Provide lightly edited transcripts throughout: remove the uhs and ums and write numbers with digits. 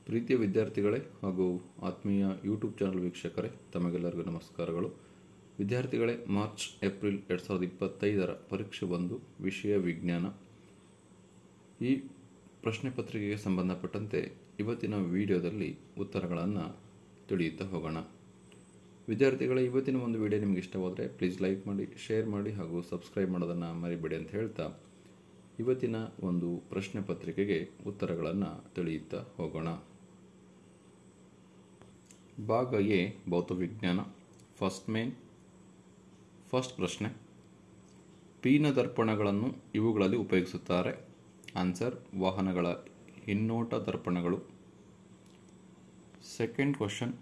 ಪ್ರೀತಿಯ ವಿದ್ಯಾರ್ಥಿಗಳೇ ಹಾಗೂ ಆತ್ಮೀಯ ಯೂಟ್ಯೂಬ್ ಚಾನಲ್ ವೀಕ್ಷಕರೇ, ತಮಗೆಲ್ಲರಿಗೂ ನಮಸ್ಕಾರಗಳು. ವಿದ್ಯಾರ್ಥಿಗಳೇ, ಮಾರ್ಚ್ ಏಪ್ರಿಲ್ 2025 ಪರೀಕ್ಷೆ 1 ವಿಷಯ ವಿಜ್ಞಾನ. ಈ ಪ್ರಶ್ನೆ ಪತ್ರಿಕೆಗೆ ಸಂಬಂಧಪಟ್ಟಂತೆ ಇವತ್ತಿನ ವಿಡಿಯೋದಲ್ಲಿ ಉತ್ತರಗಳನ್ನು ತಿಳಿಯುತ್ತಾ ಹೋಗೋಣ. ವಿದ್ಯಾರ್ಥಿಗಳೇ, ಇವತ್ತಿನ ಒಂದು ವಿಡಿಯೋ ನಿಮಗೆ ಇಷ್ಟವಾದರೆ ಪ್ಲೀಸ್ ಲೈಕ್ ಮಾಡಿ, ಶೇರ್ ಮಾಡಿ ಹಾಗೂ ಸಬ್ಸ್ಕ್ರೈಬ್ ಮಾಡೋದನ್ನು ಮರಿಬೇಡಿ ಅಂತ ಹೇಳ್ತಾ ಇವತ್ತಿನ ಒಂದು ಪ್ರಶ್ನೆ ಪತ್ರಿಕೆಗೆ ಉತ್ತರಗಳನ್ನು ತಿಳಿಯುತ್ತಾ ಹೋಗೋಣ. ಭಾಗ ಎ ಭೌತವಿಜ್ಞಾನ. ಫಸ್ಟ್ ಪ್ರಶ್ನೆ, ಪೀನ ದರ್ಪಣಗಳನ್ನು ಇವುಗಳಲ್ಲಿ ಉಪಯೋಗಿಸುತ್ತಾರೆ. ಆನ್ಸರ್, ವಾಹನಗಳ ಹಿನ್ನೋಟ ದರ್ಪಣಗಳು. ಸೆಕೆಂಡ್ ಕ್ವಶನ್,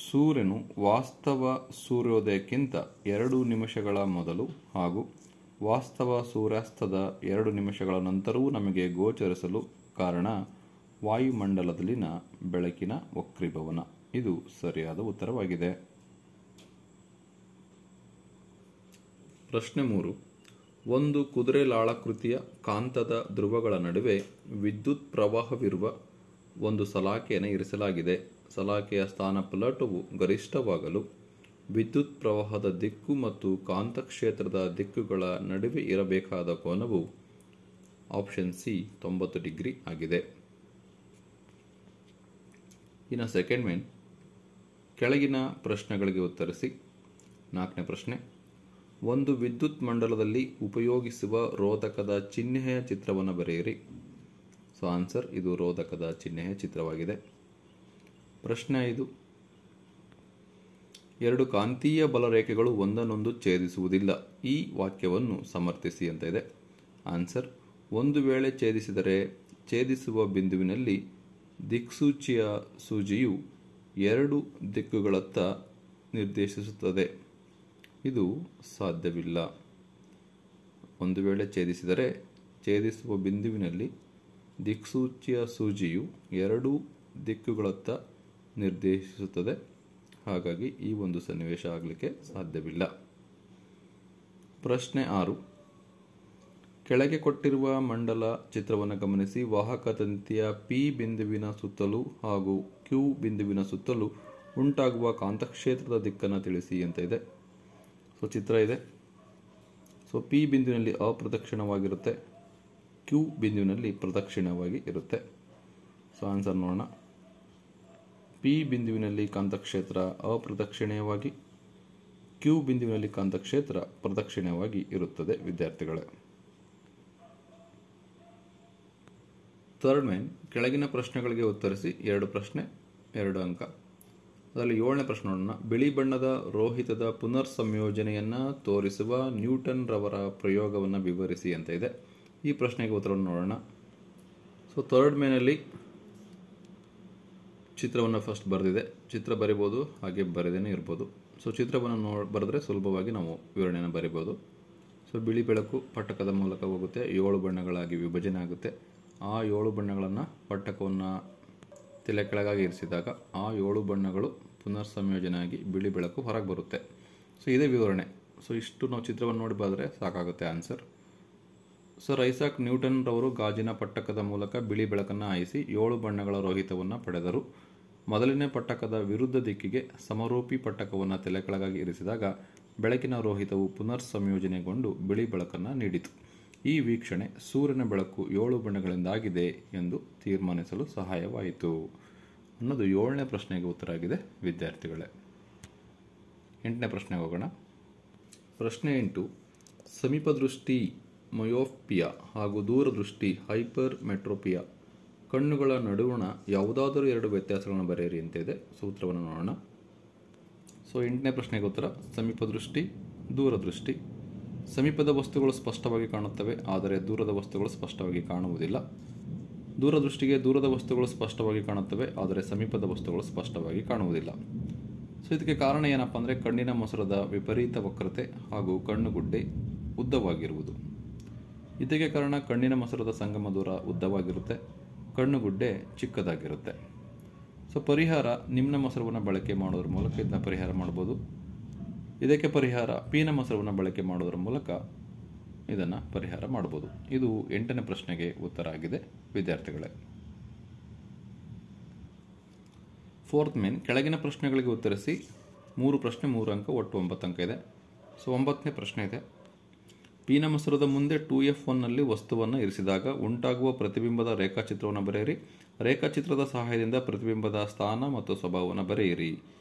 ಸೂರ್ಯನು ವಾಸ್ತವ ಸೂರ್ಯೋದಯಕ್ಕಿಂತ 2 ನಿಮಿಷಗಳ ಮೊದಲು ಹಾಗೂ ವಾಸ್ತವ ಸೂರ್ಯಾಸ್ತದ 2 ನಿಮಿಷಗಳ ನಂತರವೂ ನಮಗೆ ಗೋಚರಿಸಲು ಕಾರಣ ವಾಯುಮಂಡಲದಲ್ಲಿನ ಬೆಳಕಿನ ವಕ್ರೀಭವನ. ಇದು ಸರಿಯಾದ ಉತ್ತರವಾಗಿದೆ. ಪ್ರಶ್ನೆ 3, ಒಂದು ಕುದುರೆಲಾಳಾಕೃತಿಯ ಕಾಂತದ ಧ್ರುವಗಳ ನಡುವೆ ವಿದ್ಯುತ್ ಪ್ರವಾಹವಿರುವ ಒಂದು ಸಲಾಕೆಯನ್ನು ಇರಿಸಲಾಗಿದೆ. ಸಲಾಕೆಯ ಸ್ಥಾನಪಲ್ಲಟವು ಗರಿಷ್ಠವಾಗಲು ವಿದ್ಯುತ್ ಪ್ರವಾಹದ ದಿಕ್ಕು ಮತ್ತು ಕಾಂತಕ್ಷೇತ್ರದ ದಿಕ್ಕುಗಳ ನಡುವೆ ಇರಬೇಕಾದ ಕೋನವು ಆಪ್ಷನ್ ಸಿ 90 ಡಿಗ್ರಿ ಆಗಿದೆ. ಇನ್ನು ಸೆಕೆಂಡ್ ಮೇನ್, ಕೆಳಗಿನ ಪ್ರಶ್ನೆಗಳಿಗೆ ಉತ್ತರಿಸಿ. 4ನೇ ಪ್ರಶ್ನೆ, ಒಂದು ವಿದ್ಯುತ್ ಮಂಡಲದಲ್ಲಿ ಉಪಯೋಗಿಸುವ ರೋಧಕದ ಚಿಹ್ನೆಯ ಚಿತ್ರವನ್ನು ಬರೆಯಿರಿ. ಸೊ ಆನ್ಸರ್, ಇದು ರೋಧಕದ ಚಿಹ್ನೆಯ ಚಿತ್ರವಾಗಿದೆ. ಪ್ರಶ್ನೆ 5, 2 ಕಾಂತೀಯ ಬಲರೇಖೆಗಳು ಒಂದನ್ನೊಂದು ಛೇದಿಸುವುದಿಲ್ಲ. ಈ ವಾಕ್ಯವನ್ನು ಸಮರ್ಥಿಸಿ ಅಂತ ಇದೆ. ಆನ್ಸರ್, ಒಂದು ವೇಳೆ ಛೇದಿಸಿದರೆ ಛೇದಿಸುವ ಬಿಂದುವಿನಲ್ಲಿ ದಿಕ್ಸೂಚಿಯ ಸೂಜಿಯು 2 ದಿಕ್ಕುಗಳತ್ತ ನಿರ್ದೇಶಿಸುತ್ತದೆ. ಇದು ಸಾಧ್ಯವಿಲ್ಲ. ಒಂದು ವೇಳೆ ಛೇದಿಸಿದರೆ ಛೇದಿಸುವ ಬಿಂದುವಿನಲ್ಲಿ ದಿಕ್ಸೂಚಿಯ ಸೂಜಿಯು 2 ದಿಕ್ಕುಗಳತ್ತ ನಿರ್ದೇಶಿಸುತ್ತದೆ. ಹಾಗಾಗಿ ಈ ಒಂದು ಸನ್ನಿವೇಶ ಆಗಲಿಕ್ಕೆ ಸಾಧ್ಯವಿಲ್ಲ. ಪ್ರಶ್ನೆ 6, ಕೆಳಗೆ ಕೊಟ್ಟಿರುವ ಮಂಡಲ ಚಿತ್ರವನ್ನು ಗಮನಿಸಿ. ವಾಹಕ ತಂತಿಯ ಪಿ ಬಿಂದುವಿನ ಸುತ್ತಲೂ ಹಾಗೂ ಕ್ಯೂ ಬಿಂದುವಿನ ಸುತ್ತಲೂ ಉಂಟಾಗುವ ಕಾಂತಕ್ಷೇತ್ರದ ದಿಕ್ಕನ್ನು ತಿಳಿಸಿ ಅಂತ ಇದೆ. ಸೊ ಚಿತ್ರ ಇದೆ. ಸೊ ಪಿ ಬಿಂದುವಿನಲ್ಲಿ ಅಪ್ರದಕ್ಷಿಣವಾಗಿರುತ್ತೆ, ಕ್ಯೂ ಬಿಂದುವಿನಲ್ಲಿ ಪ್ರದಕ್ಷಿಣವಾಗಿ ಇರುತ್ತೆ. ಸೊ ಆನ್ಸರ್ ನೋಡೋಣ. ಪಿ ಬಿಂದುವಿನಲ್ಲಿ ಕಾಂತಕ್ಷೇತ್ರ ಅಪ್ರದಕ್ಷಿಣೆಯವಾಗಿ, ಕ್ಯೂ ಬಿಂದುವಿನಲ್ಲಿ ಕಾಂತಕ್ಷೇತ್ರ ಪ್ರದಕ್ಷಿಣೆಯಾಗಿ ಇರುತ್ತದೆ ವಿದ್ಯಾರ್ಥಿಗಳೇ. ಥರ್ಡ್ ಮೇನ್, ಕೆಳಗಿನ ಪ್ರಶ್ನೆಗಳಿಗೆ ಉತ್ತರಿಸಿ. 2 ಪ್ರಶ್ನೆ 2 ಅಂಕ. ಅದರಲ್ಲಿ 7ನೇ ಪ್ರಶ್ನೆ ನೋಡೋಣ. ಬಿಳಿ ಬಣ್ಣದ ರೋಹಿತದ ಪುನರ್ ಸಂಯೋಜನೆಯನ್ನು ತೋರಿಸುವ ನ್ಯೂಟನ್ ರವರ ಪ್ರಯೋಗವನ್ನು ವಿವರಿಸಿ ಅಂತ ಇದೆ. ಈ ಪ್ರಶ್ನೆಗೆ ಉತ್ತರವನ್ನು ನೋಡೋಣ. ಸೊ ಥರ್ಡ್ ಮೇನಲ್ಲಿ ಚಿತ್ರವನ್ನು ಫಸ್ಟ್ ಬರೆದಿದೆ. ಚಿತ್ರ ಬರಿಬೋದು, ಹಾಗೆ ಬರೆದೇನೆ ಇರ್ಬೋದು. ಸೊ ಚಿತ್ರವನ್ನು ಬರೆದ್ರೆ ಸುಲಭವಾಗಿ ನಾವು ವಿವರಣೆಯನ್ನು ಬರಿಬೋದು. ಸೊ ಬಿಳಿ ಬೆಳಕು ಪಟ್ಟಕದ ಮೂಲಕ ಹೋಗುತ್ತೆ, 7 ಬಣ್ಣಗಳಾಗಿ ವಿಭಜನೆ ಆಗುತ್ತೆ. ಆ 7 ಬಣ್ಣಗಳನ್ನು ಪಟ್ಟಕವನ್ನು ತಲೆ ಕೆಳಗಾಗಿ ಇರಿಸಿದಾಗ ಆ 7 ಬಣ್ಣಗಳು ಪುನರ್ ಸಂಯೋಜನೆಯಾಗಿ ಬಿಳಿ ಬೆಳಕು ಹೊರಗೆ ಬರುತ್ತೆ. ಸೊ ಇದೇ ವಿವರಣೆ. ಸೊ ಇಷ್ಟು ನಾವು ಚಿತ್ರವನ್ನು ನೋಡಿ ಬರೆದ್ರೆ ಸಾಕಾಗುತ್ತೆ ಆನ್ಸರ್. ಸರ್ ಐಸಾಕ್ ನ್ಯೂಟನ್ ರವರು ಗಾಜಿನ ಪಟ್ಟಕದ ಮೂಲಕ ಬಿಳಿ ಬೆಳಕನ್ನು ಹಾಯಿಸಿ 7 ಬಣ್ಣಗಳ ರೋಹಿತವನ್ನು ಪಡೆದರು. ಮೊದಲನೇ ಪಟ್ಟಕದ ವಿರುದ್ಧ ದಿಕ್ಕಿಗೆ ಸಮರೂಪಿ ಪಟ್ಟಕವನ್ನು ತಲೆ ಕೆಳಗಾಗಿ ಇರಿಸಿದಾಗ ಬೆಳಕಿನ ರೋಹಿತವು ಪುನರ್ ಸಂಯೋಜನೆಗೊಂಡು ಬಿಳಿ ಬೆಳಕನ್ನು ನೀಡಿತು. ಈ ವೀಕ್ಷಣೆ ಸೂರ್ಯನ ಬೆಳಕು 7 ಬಣ್ಣಗಳಿಂದಾಗಿದೆ ಎಂದು ತೀರ್ಮಾನಿಸಲು ಸಹಾಯವಾಯಿತು ಅನ್ನೋದು 7ನೇ ಪ್ರಶ್ನೆಗೆ ಉತ್ತರ ಆಗಿದೆ ವಿದ್ಯಾರ್ಥಿಗಳೇ. 8ನೇ ಪ್ರಶ್ನೆಗೆ ಹೋಗೋಣ. ಪ್ರಶ್ನೆ 8, ಸಮೀಪದೃಷ್ಟಿ ಮಯೋಪಿಯಾ ಹಾಗೂ ದೂರದೃಷ್ಟಿ ಹೈಪರ್ ಮೆಟ್ರೋಪಿಯಾ ಕಣ್ಣುಗಳ ನಡುವಣ ಯಾವುದಾದರೂ 2 ವ್ಯತ್ಯಾಸಗಳನ್ನು ಬರೆಯಿರಿ ಅಂತ ಇದೆ. ಸೂತ್ರವನ್ನು ನೋಡೋಣ. ಸೊ 8ನೇ ಪ್ರಶ್ನೆಗೆ ಉತ್ತರ ಸಮೀಪದೃಷ್ಟಿ, ದೂರದೃಷ್ಟಿ. ಸಮೀಪದ ವಸ್ತುಗಳು ಸ್ಪಷ್ಟವಾಗಿ ಕಾಣುತ್ತವೆ, ಆದರೆ ದೂರದ ವಸ್ತುಗಳು ಸ್ಪಷ್ಟವಾಗಿ ಕಾಣುವುದಿಲ್ಲ. ದೂರದೃಷ್ಟಿಗೆ ದೂರದ ವಸ್ತುಗಳು ಸ್ಪಷ್ಟವಾಗಿ ಕಾಣುತ್ತವೆ, ಆದರೆ ಸಮೀಪದ ವಸ್ತುಗಳು ಸ್ಪಷ್ಟವಾಗಿ ಕಾಣುವುದಿಲ್ಲ. ಸೊ ಇದಕ್ಕೆ ಕಾರಣ ಏನಪ್ಪ ಅಂದರೆ ಕಣ್ಣಿನ ಮೊಸರದ ವಿಪರೀತ ವಕ್ರತೆ ಹಾಗೂ ಕಣ್ಣುಗುಡ್ಡೆ ಉದ್ದವಾಗಿರುವುದು. ಇದಕ್ಕೆ ಕಾರಣ ಕಣ್ಣಿನ ಮೊಸರದ ಸಂಗಮ ದೂರ ಉದ್ದವಾಗಿರುತ್ತೆ, ಕಣ್ಣುಗುಡ್ಡೆ ಚಿಕ್ಕದಾಗಿರುತ್ತೆ. ಸೊ ಪರಿಹಾರ, ನಿಮ್ನ ಮೊಸರವನ್ನು ಬಳಕೆ ಮಾಡೋದ್ರ ಮೂಲಕ ಇದನ್ನ ಪರಿಹಾರ ಮಾಡ್ಬೋದು. ಇದಕ್ಕೆ ಪರಿಹಾರ ಪೀನ ಮೊಸರವನ್ನು ಬಳಕೆ ಮಾಡೋದ್ರ ಮೂಲಕ ಇದನ್ನು ಪರಿಹಾರ ಮಾಡಬಹುದು. ಇದು 8ನೇ ಪ್ರಶ್ನೆಗೆ ಉತ್ತರ ಆಗಿದೆ ವಿದ್ಯಾರ್ಥಿಗಳೇ. 4th ಮೇನ್, ಕೆಳಗಿನ ಪ್ರಶ್ನೆಗಳಿಗೆ ಉತ್ತರಿಸಿ. 3 ಪ್ರಶ್ನೆ 3 ಅಂಕ, ಒಟ್ಟು 9 ಅಂಕ ಇದೆ. ಸೊ 9ನೇ ಪ್ರಶ್ನೆ ಇದೆ. ಪೀನ ಮಸೂರದ ಮುಂದೆ 2F1ನಲ್ಲಿ ವಸ್ತುವನ್ನು ಇರಿಸಿದಾಗ ಉಂಟಾಗುವ ಪ್ರತಿಬಿಂಬದ ರೇಖಾಚಿತ್ರವನ್ನು ಬರೆಯಿರಿ. ರೇಖಾಚಿತ್ರದ ಸಹಾಯದಿಂದ ಪ್ರತಿಬಿಂಬದ ಸ್ಥಾನ ಮತ್ತು ಸ್ವಭಾವವನ್ನು ಬರೆಯಿರಿ.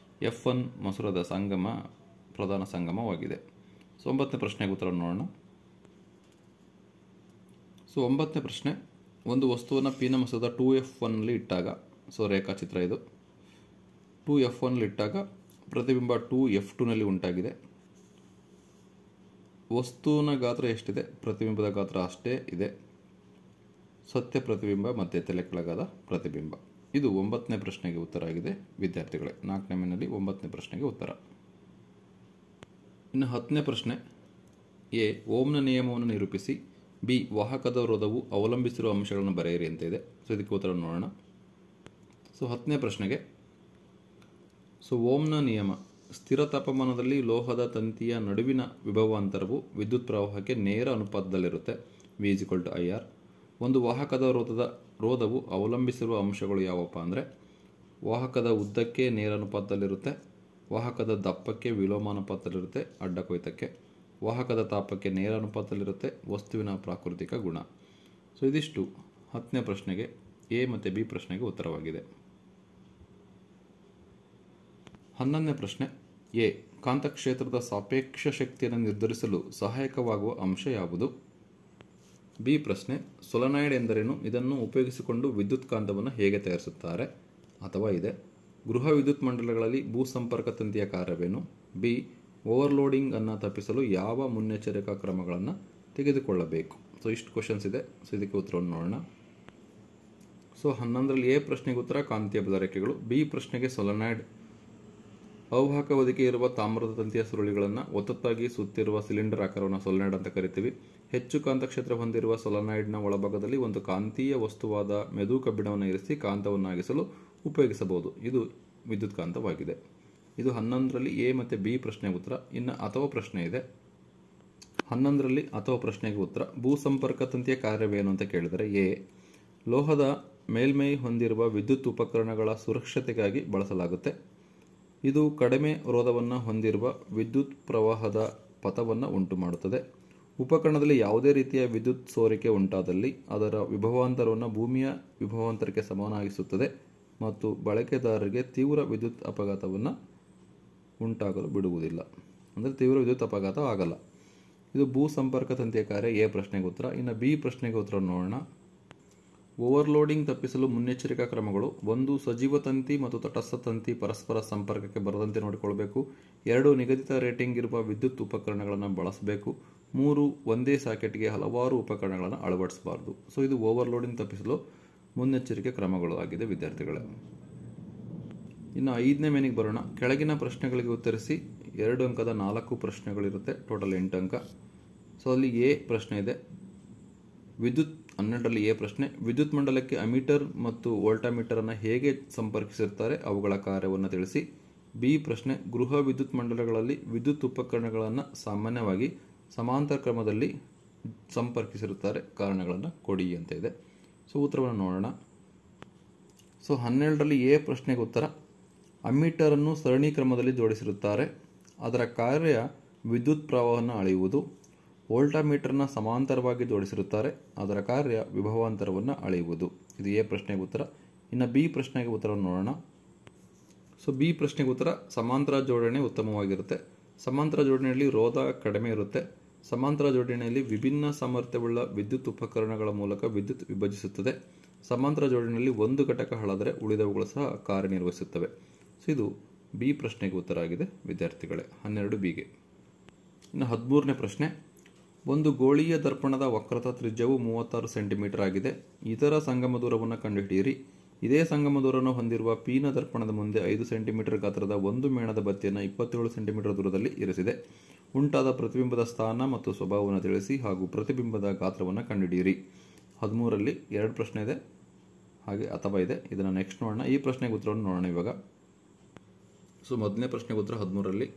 F1 ಮಸೂರದ ಸಂಗಮ ಪ್ರಧಾನ ಸಂಗಮವಾಗಿದೆ. ಸೊ 9ನೇ ಪ್ರಶ್ನೆಗೆ ಉತ್ತರ ನೋಡೋಣ. ಸೊ 9ನೇ ಪ್ರಶ್ನೆ, ಒಂದು ವಸ್ತುವನ್ನು ಪೀನ ಮಸೂರದ 2F1ನಲ್ಲಿ ಇಟ್ಟಾಗ, ಸೊ ರೇಖಾಚಿತ್ರ ಇದು, 2F1ನಲ್ಲಿ ಇಟ್ಟಾಗ ಪ್ರತಿಬಿಂಬ 2F2ನಲ್ಲಿ ಉಂಟಾಗಿದೆ. ವಸ್ತುವಿನ ಗಾತ್ರ ಎಷ್ಟಿದೆ? ಪ್ರತಿಬಿಂಬದ ಗಾತ್ರ ಅಷ್ಟೇ ಇದೆ. ಸತ್ಯ ಪ್ರತಿಬಿಂಬ ಮತ್ತು ತಲೆ ಕೆಳಗಾದ ಪ್ರತಿಬಿಂಬ. ಇದು 9ನೇ ಪ್ರಶ್ನೆಗೆ ಉತ್ತರ ಆಗಿದೆ ವಿದ್ಯಾರ್ಥಿಗಳೇ. 4ನೇ ಮೇನಲ್ಲಿ 9ನೇ ಪ್ರಶ್ನೆಗೆ ಉತ್ತರ. ಇನ್ನು 10ನೇ ಪ್ರಶ್ನೆ, ಎ ಓಮ್ನ ನಿಯಮವನ್ನು ನಿರೂಪಿಸಿ. ಬಿ ವಾಹಕದ ರೋಧವು ಅವಲಂಬಿಸಿರುವ ಅಂಶಗಳನ್ನು ಬರೆಯಿರಿ ಅಂತ ಇದೆ. ಸೊ ಇದಕ್ಕೆ ಉತ್ತರ ನೋಡೋಣ. ಸೊ 10ನೇ ಪ್ರಶ್ನೆಗೆ, ಸೊ ಓಮ್ನ ನಿಯಮ, ಸ್ಥಿರ ತಾಪಮಾನದಲ್ಲಿ ಲೋಹದ ತಂತಿಯ ನಡುವಿನ ವಿಭವಾಂತರವು ವಿದ್ಯುತ್ ಪ್ರವಾಹಕ್ಕೆ ನೇರ ಅನುಪಾತದಲ್ಲಿರುತ್ತೆ. V=IR. ಒಂದು ವಾಹಕದ ರೋಧವು ಅವಲಂಬಿಸಿರುವ ಅಂಶಗಳು ಯಾವಪ್ಪ ಅಂದರೆ, ವಾಹಕದ ಉದ್ದಕ್ಕೆ ನೇರ ಅನುಪಾತದಲ್ಲಿರುತ್ತೆ, ವಾಹಕದ ದಪ್ಪಕ್ಕೆ ವಿಲೋಮಾನುಪಾತದಲ್ಲಿರುತ್ತೆ, ಅಡ್ಡ ಕೊಯ್ತಕ್ಕೆ, ವಾಹಕದ ತಾಪಕ್ಕೆ ನೇರ ಅನುಪಾತದಲ್ಲಿರುತ್ತೆ, ವಸ್ತುವಿನ ಪ್ರಾಕೃತಿಕ ಗುಣ. ಸೊ ಇದಿಷ್ಟು 10ನೇ ಪ್ರಶ್ನೆಗೆ ಎ ಮತ್ತು ಬಿ ಪ್ರಶ್ನೆಗೆ ಉತ್ತರವಾಗಿದೆ. 11ನೇ ಪ್ರಶ್ನೆ, ಎ ಕಾಂತಕ್ಷೇತ್ರದ ಸಾಪೇಕ್ಷ ಶಕ್ತಿಯನ್ನು ನಿರ್ಧರಿಸಲು ಸಹಾಯಕವಾಗುವ ಅಂಶ ಯಾವುದು? ಬಿ ಪ್ರಶ್ನೆ, ಸೊಲೆನಾಯ್ಡ್ ಎಂದರೇನು? ಇದನ್ನು ಉಪಯೋಗಿಸಿಕೊಂಡು ವಿದ್ಯುತ್ ಕಾಂತವನ್ನು ಹೇಗೆ ತಯಾರಿಸುತ್ತಾರೆ? ಅಥವಾ ಇದೆ, ಗೃಹ ವಿದ್ಯುತ್ ಮಂಡಲಗಳಲ್ಲಿ ಭೂಸಂಪರ್ಕ ತಂತಿಯ ಕಾರ್ಯವೇನು? ಬಿ ಓವರ್ಲೋಡಿಂಗ್ ಅನ್ನು ತಪ್ಪಿಸಲು ಯಾವ ಮುನ್ನೆಚ್ಚರಿಕಾ ಕ್ರಮಗಳನ್ನು ತೆಗೆದುಕೊಳ್ಳಬೇಕು? ಸೊ ಇಷ್ಟು ಕ್ವಶನ್ಸ್ ಇದೆ. ಸೊ ಇದಕ್ಕೆ ಉತ್ತರವನ್ನು ನೋಡೋಣ. ಸೊ 11ರಲ್ಲಿ ಎ ಪ್ರಶ್ನೆಗೆ ಉತ್ತರ ಕಾಂತೀಯ ಬದಲಾಯಿಕೆಗಳು. ಬಿ ಪ್ರಶ್ನೆಗೆ ಸೊಲೆನಾಯ್ಡ್. ಅವಾಹಕ ಹೊದಿಕೆ ಇರುವ ತಾಮ್ರದ ತಂತಿಯ ಸುರುಳಿಗಳನ್ನು ಒತ್ತೊತ್ತಾಗಿ ಸುತ್ತಿರುವ ಸಿಲಿಂಡರ್ ಆಕಾರವನ್ನು ಸೊಲೆನಾಯ್ಡ್ ಅಂತ ಕರಿತೀವಿ. ಹೆಚ್ಚು ಕಾಂತಕ್ಷೇತ್ರ ಹೊಂದಿರುವ ಸೊಲೆನಾಯ್ಡ್ನ ಒಳಭಾಗದಲ್ಲಿ ಒಂದು ಕಾಂತೀಯ ವಸ್ತುವಾದ ಮೆದು ಕಬ್ಬಿಣವನ್ನು ಇರಿಸಿ ಕಾಂತವನ್ನಾಗಿಸಲು ಉಪಯೋಗಿಸಬಹುದು. ಇದು ವಿದ್ಯುತ್ ಕಾಂತವಾಗಿದೆ. ಇದು 11ರಲ್ಲಿ ಎ ಮತ್ತು ಬಿ ಪ್ರಶ್ನೆಗೆ ಉತ್ತರ. ಇನ್ನು ಅಥವಾ ಪ್ರಶ್ನೆ ಇದೆ. 11ರಲ್ಲಿ ಅಥವಾ ಪ್ರಶ್ನೆಗೆ ಉತ್ತರ, ಭೂಸಂಪರ್ಕ ತಂತಿಯ ಕಾರ್ಯವೇನು ಅಂತ ಕೇಳಿದರೆ, ಎ ಲೋಹದ ಮೇಲ್ಮೈ ಹೊಂದಿರುವ ವಿದ್ಯುತ್ ಉಪಕರಣಗಳ ಸುರಕ್ಷತೆಗಾಗಿ ಬಳಸಲಾಗುತ್ತೆ. ಇದು ಕಡಿಮೆ ರೋಧವನ್ನು ಹೊಂದಿರುವ ವಿದ್ಯುತ್ ಪ್ರವಾಹದ ಪಥವನ್ನು ಉಂಟು ಮಾಡುತ್ತದೆ. ಉಪಕರಣದಲ್ಲಿ ಯಾವುದೇ ರೀತಿಯ ವಿದ್ಯುತ್ ಸೋರಿಕೆ ಉಂಟಾದಲ್ಲಿ ಅದರ ವಿಭವಾಂತರವನ್ನು ಭೂಮಿಯ ವಿಭವಾಂತರಕ್ಕೆ ಸಮನಾಗಿಸುತ್ತದೆ ಮತ್ತು ಬಳಕೆದಾರರಿಗೆ ತೀವ್ರ ವಿದ್ಯುತ್ ಅಪಘಾತವನ್ನು ಉಂಟಾಗಲು ಬಿಡುವುದಿಲ್ಲ. ಅಂದರೆ ತೀವ್ರ ವಿದ್ಯುತ್ ಅಪಘಾತ ಆಗಲ್ಲ. ಇದು ಭೂ ಸಂಪರ್ಕ ತಂತಿಯ ಕಾರ್ಯ. ಎ ಪ್ರಶ್ನೆಗೆ ಉತ್ತರ. ಇನ್ನು ಬಿ ಪ್ರಶ್ನೆಗೆ ಉತ್ತರ ನೋಡೋಣ. ಓವರ್ಲೋಡಿಂಗ್ ತಪ್ಪಿಸಲು ಮುನ್ನೆಚ್ಚರಿಕಾ ಕ್ರಮಗಳು. 1 ಸಜೀವ ತಂತಿ ಮತ್ತು ತಟಸ್ಥ ತಂತಿ ಪರಸ್ಪರ ಸಂಪರ್ಕಕ್ಕೆ ಬರದಂತೆ ನೋಡಿಕೊಳ್ಳಬೇಕು. 2 ನಿಗದಿತ ರೇಟಿಂಗ್ ಇರುವ ವಿದ್ಯುತ್ ಉಪಕರಣಗಳನ್ನು ಬಳಸಬೇಕು. 3 ಒಂದೇ ಸಾಕೆಟ್ಗೆ ಹಲವಾರು ಉಪಕರಣಗಳನ್ನು ಅಳವಡಿಸಬಾರದು. ಸೊ ಇದು ಓವರ್ಲೋಡಿಂಗ್ ತಪ್ಪಿಸಲು ಮುನ್ನೆಚ್ಚರಿಕೆ ಕ್ರಮಗಳು ಆಗಿದೆ ವಿದ್ಯಾರ್ಥಿಗಳೇ. ಇನ್ನು 5ನೇ ಮೇನಿಗೆ ಬರೋಣ. ಕೆಳಗಿನ ಪ್ರಶ್ನೆಗಳಿಗೆ ಉತ್ತರಿಸಿ. 2 ಅಂಕದ 4 ಪ್ರಶ್ನೆಗಳಿರುತ್ತೆ. ಟೋಟಲ್ 8 ಅಂಕ. ಸೊ ಅಲ್ಲಿ ಎ ಪ್ರಶ್ನೆ ಇದೆ. ವಿದ್ಯುತ್ 12ರಲ್ಲಿ ಎ ಪ್ರಶ್ನೆ, ವಿದ್ಯುತ್ ಮಂಡಲಕ್ಕೆ ಅಮೀಟರ್ ಮತ್ತು ವೋಲ್ಟಾಮೀಟರ್ ಅನ್ನು ಹೇಗೆ ಸಂಪರ್ಕಿಸಿರ್ತಾರೆ, ಅವುಗಳ ಕಾರ್ಯವನ್ನು ತಿಳಿಸಿ. ಬಿ ಪ್ರಶ್ನೆ, ಗೃಹ ವಿದ್ಯುತ್ ಮಂಡಲಗಳಲ್ಲಿ ವಿದ್ಯುತ್ ಉಪಕರಣಗಳನ್ನು ಸಾಮಾನ್ಯವಾಗಿ ಸಮಾಂತರ ಕ್ರಮದಲ್ಲಿ ಸಂಪರ್ಕಿಸಿರುತ್ತಾರೆ, ಕಾರಣಗಳನ್ನು ಕೊಡಿ ಅಂತ ಇದೆ. ಸೊ ಉತ್ತರವನ್ನು ನೋಡೋಣ. ಸೊ 12ರಲ್ಲಿ ಎ ಪ್ರಶ್ನೆಗೆ ಉತ್ತರ, ಅಮ್ಮೀಟರ್ ಅನ್ನು ಸರಣಿ ಕ್ರಮದಲ್ಲಿ ಜೋಡಿಸಿರುತ್ತಾರೆ. ಅದರ ಕಾರ್ಯ ವಿದ್ಯುತ್ ಪ್ರವಾಹವನ್ನು ಅಳೆಯುವುದು. ವೋಲ್ಟಾಮೀಟರ್ನ ಸಮಾಂತರವಾಗಿ ಜೋಡಿಸಿರುತ್ತಾರೆ. ಅದರ ಕಾರ್ಯ ವಿಭವಾಂತರವನ್ನು ಅಳೆಯುವುದು. ಇದು ಎ ಪ್ರಶ್ನೆಗೆ ಉತ್ತರ. ಇನ್ನು ಬಿ ಪ್ರಶ್ನೆಗೆ ಉತ್ತರವನ್ನು ನೋಡೋಣ. ಸೊ ಬಿ ಪ್ರಶ್ನೆಗೆ ಉತ್ತರ, ಸಮಾಂತರ ಜೋಡಣೆ ಉತ್ತಮವಾಗಿರುತ್ತೆ. ಸಮಾಂತರ ಜೋಡಣೆಯಲ್ಲಿ ರೋಧ ಕಡಿಮೆ ಇರುತ್ತೆ. ಸಮಾಂತರ ಜೋಡಣೆಯಲ್ಲಿ ವಿಭಿನ್ನ ಸಾಮರ್ಥ್ಯವುಳ್ಳ ವಿದ್ಯುತ್ ಉಪಕರಣಗಳ ಮೂಲಕ ವಿದ್ಯುತ್ ವಿಭಜಿಸುತ್ತದೆ. ಸಮಾಂತರ ಜೋಡಣೆಯಲ್ಲಿ ಒಂದು ಘಟಕ ಹಳದರೆ ಉಳಿದವುಗಳು ಸಹ ಕಾರ್ಯನಿರ್ವಹಿಸುತ್ತವೆ. ಸೊ ಇದು ಬಿ ಪ್ರಶ್ನೆಗೆ ಉತ್ತರ ಆಗಿದೆ ವಿದ್ಯಾರ್ಥಿಗಳೇ. 12 ಬಿಗೆ. ಇನ್ನು 13ನೇ ಪ್ರಶ್ನೆ, ಒಂದು ಗೋಳೀಯ ದರ್ಪಣದ ವಕ್ರತಾ ತ್ರಿಜ್ಯವು 36 ಸೆಂಟಿಮೀಟರ್ ಆಗಿದೆ. ಇದರ ಸಂಗಮ ದೂರವನ್ನು ಕಂಡುಹಿಡಿಯಿರಿ. ಇದೇ ಸಂಗಮ ದೂರವನ್ನು ಹೊಂದಿರುವ ಪೀನ ದರ್ಪಣದ ಮುಂದೆ 5 ಸೆಂಟಿಮೀಟರ್ ಗಾತ್ರದ ಒಂದು ಮೇಣದ ಬತ್ತಿಯನ್ನು 27 ಸೆಂಟಿಮೀಟರ್ ದೂರದಲ್ಲಿ ಇರಿಸಿದೆ. ಉಂಟಾದ ಪ್ರತಿಬಿಂಬದ ಸ್ಥಾನ ಮತ್ತು ಸ್ವಭಾವವನ್ನು ತಿಳಿಸಿ ಹಾಗೂ ಪ್ರತಿಬಿಂಬದ ಗಾತ್ರವನ್ನು ಕಂಡುಹಿಡಿಯಿರಿ. 13ರಲ್ಲಿ 2 ಪ್ರಶ್ನೆ ಇದೆ, ಹಾಗೆ ಅಥವಾ ಇದೆ. ಇದನ್ನು ನೆಕ್ಸ್ಟ್ ನೋಡೋಣ. ಈ ಪ್ರಶ್ನೆಗೆ ಉತ್ತರವನ್ನು ನೋಡೋಣ ಇವಾಗ. ಸೊ ಮೊದಲನೇ ಪ್ರಶ್ನೆಗೆ ಉತ್ತರ 13ರಲ್ಲಿ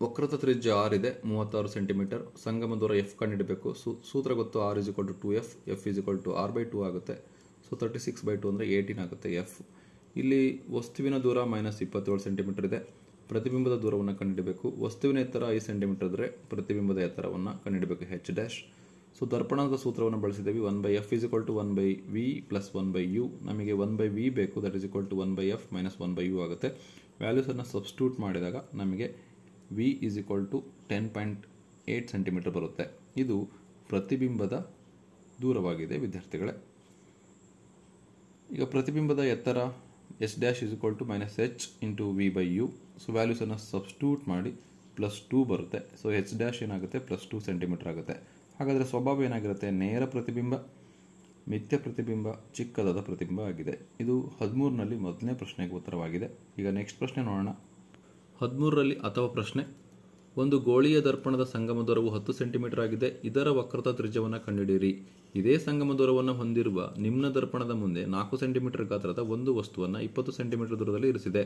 ವಕ್ರತಾ ತ್ರಿಜ್ಯ r ಇದೆ, 36 ಸೆಂಟಿಮೀಟರ್. ಸಂಗಮ ದೂರ f ಕಂಡುಹಿಡಬೇಕು. ಸೂತ್ರ ಗೊತ್ತು, r = 2f, f = r/2 ಆಗುತ್ತೆ. ಸೊ 36/2 ಅಂದರೆ 18 ಆಗುತ್ತೆ f. ಇಲ್ಲಿ ವಸ್ತುವಿನ ದೂರ -27 ಸೆಂಟಿಮೀಟರ್ ಇದೆ. ಪ್ರತಿಬಿಂಬದ ದೂರವನ್ನು ಕಂಡುಹಿಡಬೇಕು. ವಸ್ತುವಿನ ಎತ್ತರ 5 ಸೆಂಟಿಮೀಟರ್ ಇದ್ದರೆ ಪ್ರತಿಬಿಂಬದ ಎತ್ತರವನ್ನು ಕಂಡುಹಿಡಬೇಕು h'. ಸೊ ದರ್ಪಣದ ಸೂತ್ರವನ್ನು ಬಳಸಿದ್ದೇವೆ. 1/f = 1/v + 1/u. ನಮಗೆ 1/v ಬೇಕು, ದಟ್ ಈಸ್ = 1/f - 1/u ಆಗುತ್ತೆ. ವ್ಯಾಲ್ಯೂಸನ್ನು ಸಬ್ಸ್ಟಿಟ್ಯೂಟ್ ಮಾಡಿದಾಗ ನಮಗೆ v = 10.8 ಸೆಂಟಿಮೀಟರ್ ಬರುತ್ತೆ. ಇದು ಪ್ರತಿಬಿಂಬದ ದೂರವಾಗಿದೆ ವಿದ್ಯಾರ್ಥಿಗಳೇ. ಈಗ ಪ್ರತಿಬಿಂಬದ ಎತ್ತರ h' = -h × v/u. So ವ್ಯಾಲ್ಯೂಸನ್ನು substitute ಮಾಡಿ +2 ಬರುತ್ತೆ. ಸೊ h' ಏನಾಗುತ್ತೆ +2 ಸೆಂಟಿಮೀಟರ್ ಆಗುತ್ತೆ. ಹಾಗಾದರೆ ಸ್ವಭಾವ ಏನಾಗಿರುತ್ತೆ? ನೇರ ಪ್ರತಿಬಿಂಬ, ಮಿಥ್ಯ ಪ್ರತಿಬಿಂಬ, ಚಿಕ್ಕದಾದ ಪ್ರತಿಬಿಂಬ ಆಗಿದೆ. ಇದು 13ರಲ್ಲಿ ಮೊದಲನೇ ಪ್ರಶ್ನೆಗೆ ಉತ್ತರವಾಗಿದೆ. ಈಗ ನೆಕ್ಸ್ಟ್ ಪ್ರಶ್ನೆ ನೋಡೋಣ. 13ರಲ್ಲಿ ಅಥವಾ ಪ್ರಶ್ನೆ, ಒಂದು ಗೋಳೀಯ ದರ್ಪಣದ ಸಂಗಮ ದೂರವು 10 ಸೆಂಟಿಮೀಟರ್ ಆಗಿದೆ. ಇದರ ವಕ್ರತಾ ತ್ರಿಜ್ಯವನ್ನು ಕಂಡುಹಿಡಿಯಿರಿ. ಇದೇ ಸಂಗಮ ದೂರವನ್ನು ಹೊಂದಿರುವ ನಿಮ್ನ ದರ್ಪಣದ ಮುಂದೆ 4 ಸೆಂಟಿಮೀಟರ್ ಗಾತ್ರದ ಒಂದು ವಸ್ತುವನ್ನು 20 ಸೆಂಟಿಮೀಟರ್ ದೂರದಲ್ಲಿ ಇರಿಸಿದೆ.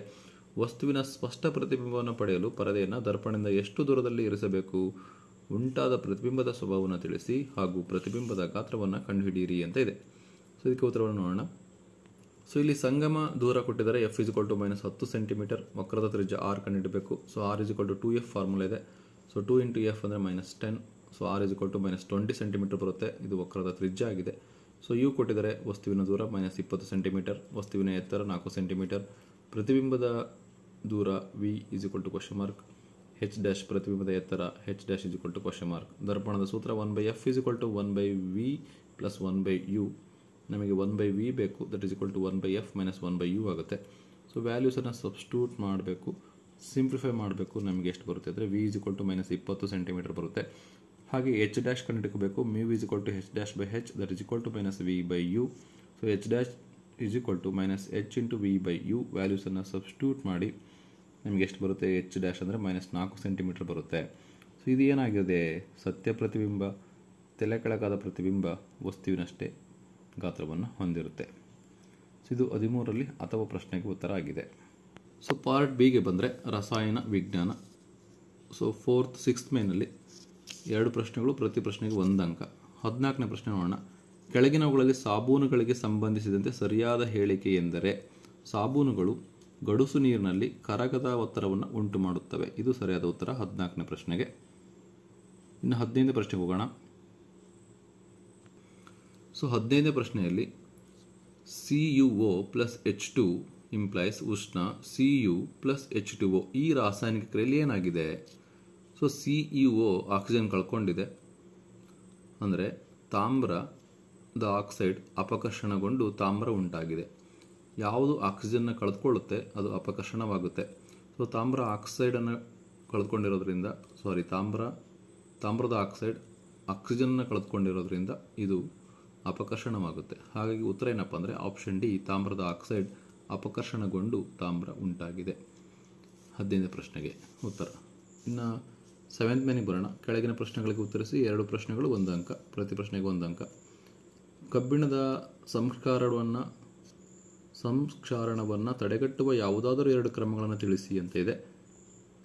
ವಸ್ತುವಿನ ಸ್ಪಷ್ಟ ಪ್ರತಿಬಿಂಬವನ್ನು ಪಡೆಯಲು ಪರದೆಯನ್ನು ದರ್ಪಣದಿಂದ ಎಷ್ಟು ದೂರದಲ್ಲಿ ಇರಿಸಬೇಕು? ಉಂಟಾದ ಪ್ರತಿಬಿಂಬದ ಸ್ವಭಾವವನ್ನು ತಿಳಿಸಿ ಹಾಗೂ ಪ್ರತಿಬಿಂಬದ ಗಾತ್ರವನ್ನು ಕಂಡುಹಿಡಿಯಿರಿ ಅಂತ ಇದೆ. ಸೊ ಇದಕ್ಕೆ ಉತ್ತರವನ್ನು ನೋಡೋಣ. ಸೊ ಇಲ್ಲಿ ಸಂಗಮ ದೂರ ಕೊಟ್ಟಿದ್ದಾರೆ. f = -10 centimetre. ವಕ್ರದ ತ್ರಿಜ್ಯ r ಕಂಡುಹಿಡಬೇಕು. ಸೊ r = 2f ಫಾರ್ಮುಲಾ ಇದೆ. ಸೊ 2 × f ಅಂದರೆ -10. ಸೊ r = -20 ಸೆಂಟಿಮೀಟರ್ ಬರುತ್ತೆ. ಇದು ವಕ್ರದ ತ್ರಿಜ್ಯ ಆಗಿದೆ. ಸೊ u ಕೊಟ್ಟಿದ್ದಾರೆ. ವಸ್ತುವಿನ ದೂರ -20 ಸೆಂಟಿಮೀಟರ್. ವಸ್ತುವಿನ ಎತ್ತರ 4 ಸೆಂಟಿಮೀಟರ್. ಪ್ರತಿಬಿಂಬದ ದೂರ v = h'. ಪ್ರತಿಬಿಂಬದ ಎತ್ತರ h' = ದರ್ಪಣದ ಸೂತ್ರ 1/f = 1/v + 1/u. ನಮಗೆ 1/v ಬೇಕು, ದಟ್ ಈಸ್ = 1/f - 1/u ಆಗುತ್ತೆ. ಸೊ ವ್ಯಾಲ್ಯೂಸನ್ನು ಸಬ್ಸ್ಟಿಟ್ಯೂಟ್ ಮಾಡಬೇಕು, ಸಿಂಪ್ಲಿಫೈ ಮಾಡಬೇಕು. ನಮಗೆ ಎಷ್ಟು ಬರುತ್ತೆ ಅಂದರೆ v = -20 ಸೆಂಟಿಮೀಟರ್ ಬರುತ್ತೆ. ಹಾಗೆ h' ಕಂಡುಹಿಡಬೇಕು. μ h'/h, that is = -v/u. So h' = -h × v/u. ವ್ಯಾಲ್ಯೂಸನ್ನು ಸಬ್ಸ್ಟಿಟ್ಯೂಟ್ ಮಾಡಿ ನಮಗೆ ಎಷ್ಟು ಬರುತ್ತೆ? h' ಅಂದರೆ -4 ಸೆಂಟಿಮೀಟರ್ ಬರುತ್ತೆ. ಸೊ ಇದು ಏನಾಗಿದೆ? ಸತ್ಯ ಪ್ರತಿಬಿಂಬ, ತಲೆ ಕೆಳಗಾದ ಪ್ರತಿಬಿಂಬ ವಸ್ತುವಿನಷ್ಟೇ ಗಾತ್ರವನ್ನು ಹೊಂದಿರುತ್ತೆ. ಸೊ ಇದು 13ರಲ್ಲಿ ಅಥವಾ ಪ್ರಶ್ನೆಗೆ ಉತ್ತರ ಆಗಿದೆ. ಸೊ ಪಾರ್ಟ್ ಬಿಗೆ ಬಂದರೆ ರಸಾಯನ ವಿಜ್ಞಾನ. ಸೊ 4th 6th ಮೇನಲ್ಲಿ 2 ಪ್ರಶ್ನೆಗಳು, ಪ್ರತಿ ಪ್ರಶ್ನೆಗೆ 1 ಅಂಕ. 14ನೇ ಪ್ರಶ್ನೆ ನೋಡೋಣ. ಕೆಳಗಿನವುಗಳಲ್ಲಿ ಸಾಬೂನುಗಳಿಗೆ ಸಂಬಂಧಿಸಿದಂತೆ ಸರಿಯಾದ ಹೇಳಿಕೆ ಎಂದರೆ ಸಾಬೂನುಗಳು ಗಡುಸು ನೀರಿನಲ್ಲಿ ಕರಗದ ಒತ್ತಡವನ್ನು ಉಂಟು ಮಾಡುತ್ತವೆ. ಇದು ಸರಿಯಾದ ಉತ್ತರ 14ನೇ ಪ್ರಶ್ನೆಗೆ. ಇನ್ನು 15ನೇ ಪ್ರಶ್ನೆಗೆ ಹೋಗೋಣ. ಸೊ 15ನೇ ಪ್ರಶ್ನೆಯಲ್ಲಿ CuO + H2 ಇಂಪ್ಲೈಸ್ ಉಷ್ಣ Cu + H2O. ಈ ರಾಸಾಯನಿಕ ಕ್ರಿಯೆಯಲ್ಲಿ ಏನಾಗಿದೆ? ಸೊ CuO ಆಕ್ಸಿಜನ್ ಕಳ್ಕೊಂಡಿದೆ, ಅಂದರೆ ತಾಮ್ರದ ಆಕ್ಸೈಡ್ ಅಪಕರ್ಷಣಗೊಂಡು ತಾಮ್ರ ಉಂಟಾಗಿದೆ. ಯಾವುದು ಆಕ್ಸಿಜನ್ನ ಕಳೆದುಕೊಳ್ಳುತ್ತೆ ಅದು ಅಪಕರ್ಷಣವಾಗುತ್ತೆ. ಸೊ ತಾಮ್ರ ಆಕ್ಸೈಡನ್ನು ಕಳೆದುಕೊಂಡಿರೋದ್ರಿಂದ ತಾಮ್ರದ ಆಕ್ಸೈಡ್ ಆಕ್ಸಿಜನ್ನ ಕಳೆದುಕೊಂಡಿರೋದ್ರಿಂದ ಇದು ಅಪಕರ್ಷಣವಾಗುತ್ತೆ. ಹಾಗಾಗಿ ಉತ್ತರ ಏನಪ್ಪ ಅಂದರೆ ಆಪ್ಷನ್ ಡಿ, ತಾಮ್ರದ ಆಕ್ಸೈಡ್ ಅಪಕರ್ಷಣಗೊಂಡು ತಾಮ್ರ ಉಂಟಾಗಿದೆ. 15ನೇ ಪ್ರಶ್ನೆಗೆ ಉತ್ತರ. ಇನ್ನು 7th ಮೇನಿಗೆ ಬರೋಣ. ಕೆಳಗಿನ ಪ್ರಶ್ನೆಗಳಿಗೆ ಉತ್ತರಿಸಿ. 2 ಪ್ರಶ್ನೆಗಳು 1 ಅಂಕ, ಪ್ರತಿ ಪ್ರಶ್ನೆಗೆ 1 ಅಂಕ. ಕಬ್ಬಿಣದ ಸಂಸ್ಕರಣವನ್ನು ತಡೆಗಟ್ಟುವ ಯಾವುದಾದರೂ 2 ಕ್ರಮಗಳನ್ನು ತಿಳಿಸಿ ಅಂತ ಇದೆ.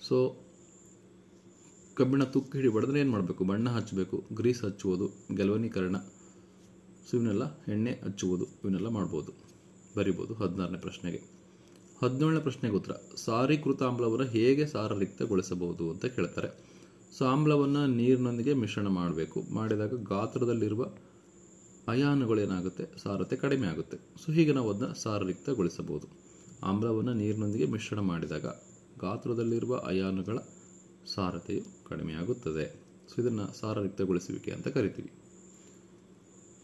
ಸೊ ಕಬ್ಬಿಣ ತುಕ್ಕು ಹಿಡಿಬಾರ್ದ್ರೆ ಏನು ಮಾಡಬೇಕು? ಬಣ್ಣ ಹಚ್ಚಬೇಕು, ಗ್ರೀಸ್ ಹಚ್ಚುವುದು, ಗಲ್ವನೀಕರಣ, ಸೊ ಇವನ್ನೆಲ್ಲ, ಎಣ್ಣೆ ಹಚ್ಚುವುದು, ಇವನ್ನೆಲ್ಲ ಮಾಡ್ಬೋದು, ಬರಿಬೋದು. 16ನೇ ಪ್ರಶ್ನೆಗೆ. 17ನೇ ಪ್ರಶ್ನೆಗೆ ಉತ್ತರ. ಸಾರೀಕೃತ ಆಮ್ಲವನ್ನು ಹೇಗೆ ಸಾರರಿಕ್ತಗೊಳಿಸಬಹುದು ಅಂತ ಕೇಳ್ತಾರೆ. ಸೊ ಆಮ್ಲವನ್ನು ನೀರಿನೊಂದಿಗೆ ಮಿಶ್ರಣ ಮಾಡಬೇಕು. ಮಾಡಿದಾಗ ಗಾತ್ರದಲ್ಲಿರುವ ಅಯಾನುಗಳೇನಾಗುತ್ತೆ? ಸಾರತೆ ಕಡಿಮೆ ಆಗುತ್ತೆ. ಸೊ ಹೀಗೆ ನಾವು ಅದನ್ನ ಸಾರರಿಕ್ತಗೊಳಿಸಬಹುದು. ಆಮ್ಲವನ್ನು ನೀರಿನೊಂದಿಗೆ ಮಿಶ್ರಣ ಮಾಡಿದಾಗ ಗಾತ್ರದಲ್ಲಿರುವ ಅಯಾನುಗಳ ಸಾರತೆಯು ಕಡಿಮೆಯಾಗುತ್ತದೆ. ಸೊ ಇದನ್ನು ಸಾರರಿಕ್ತಗೊಳಿಸುವಿಕೆ ಅಂತ ಕರಿತೀವಿ.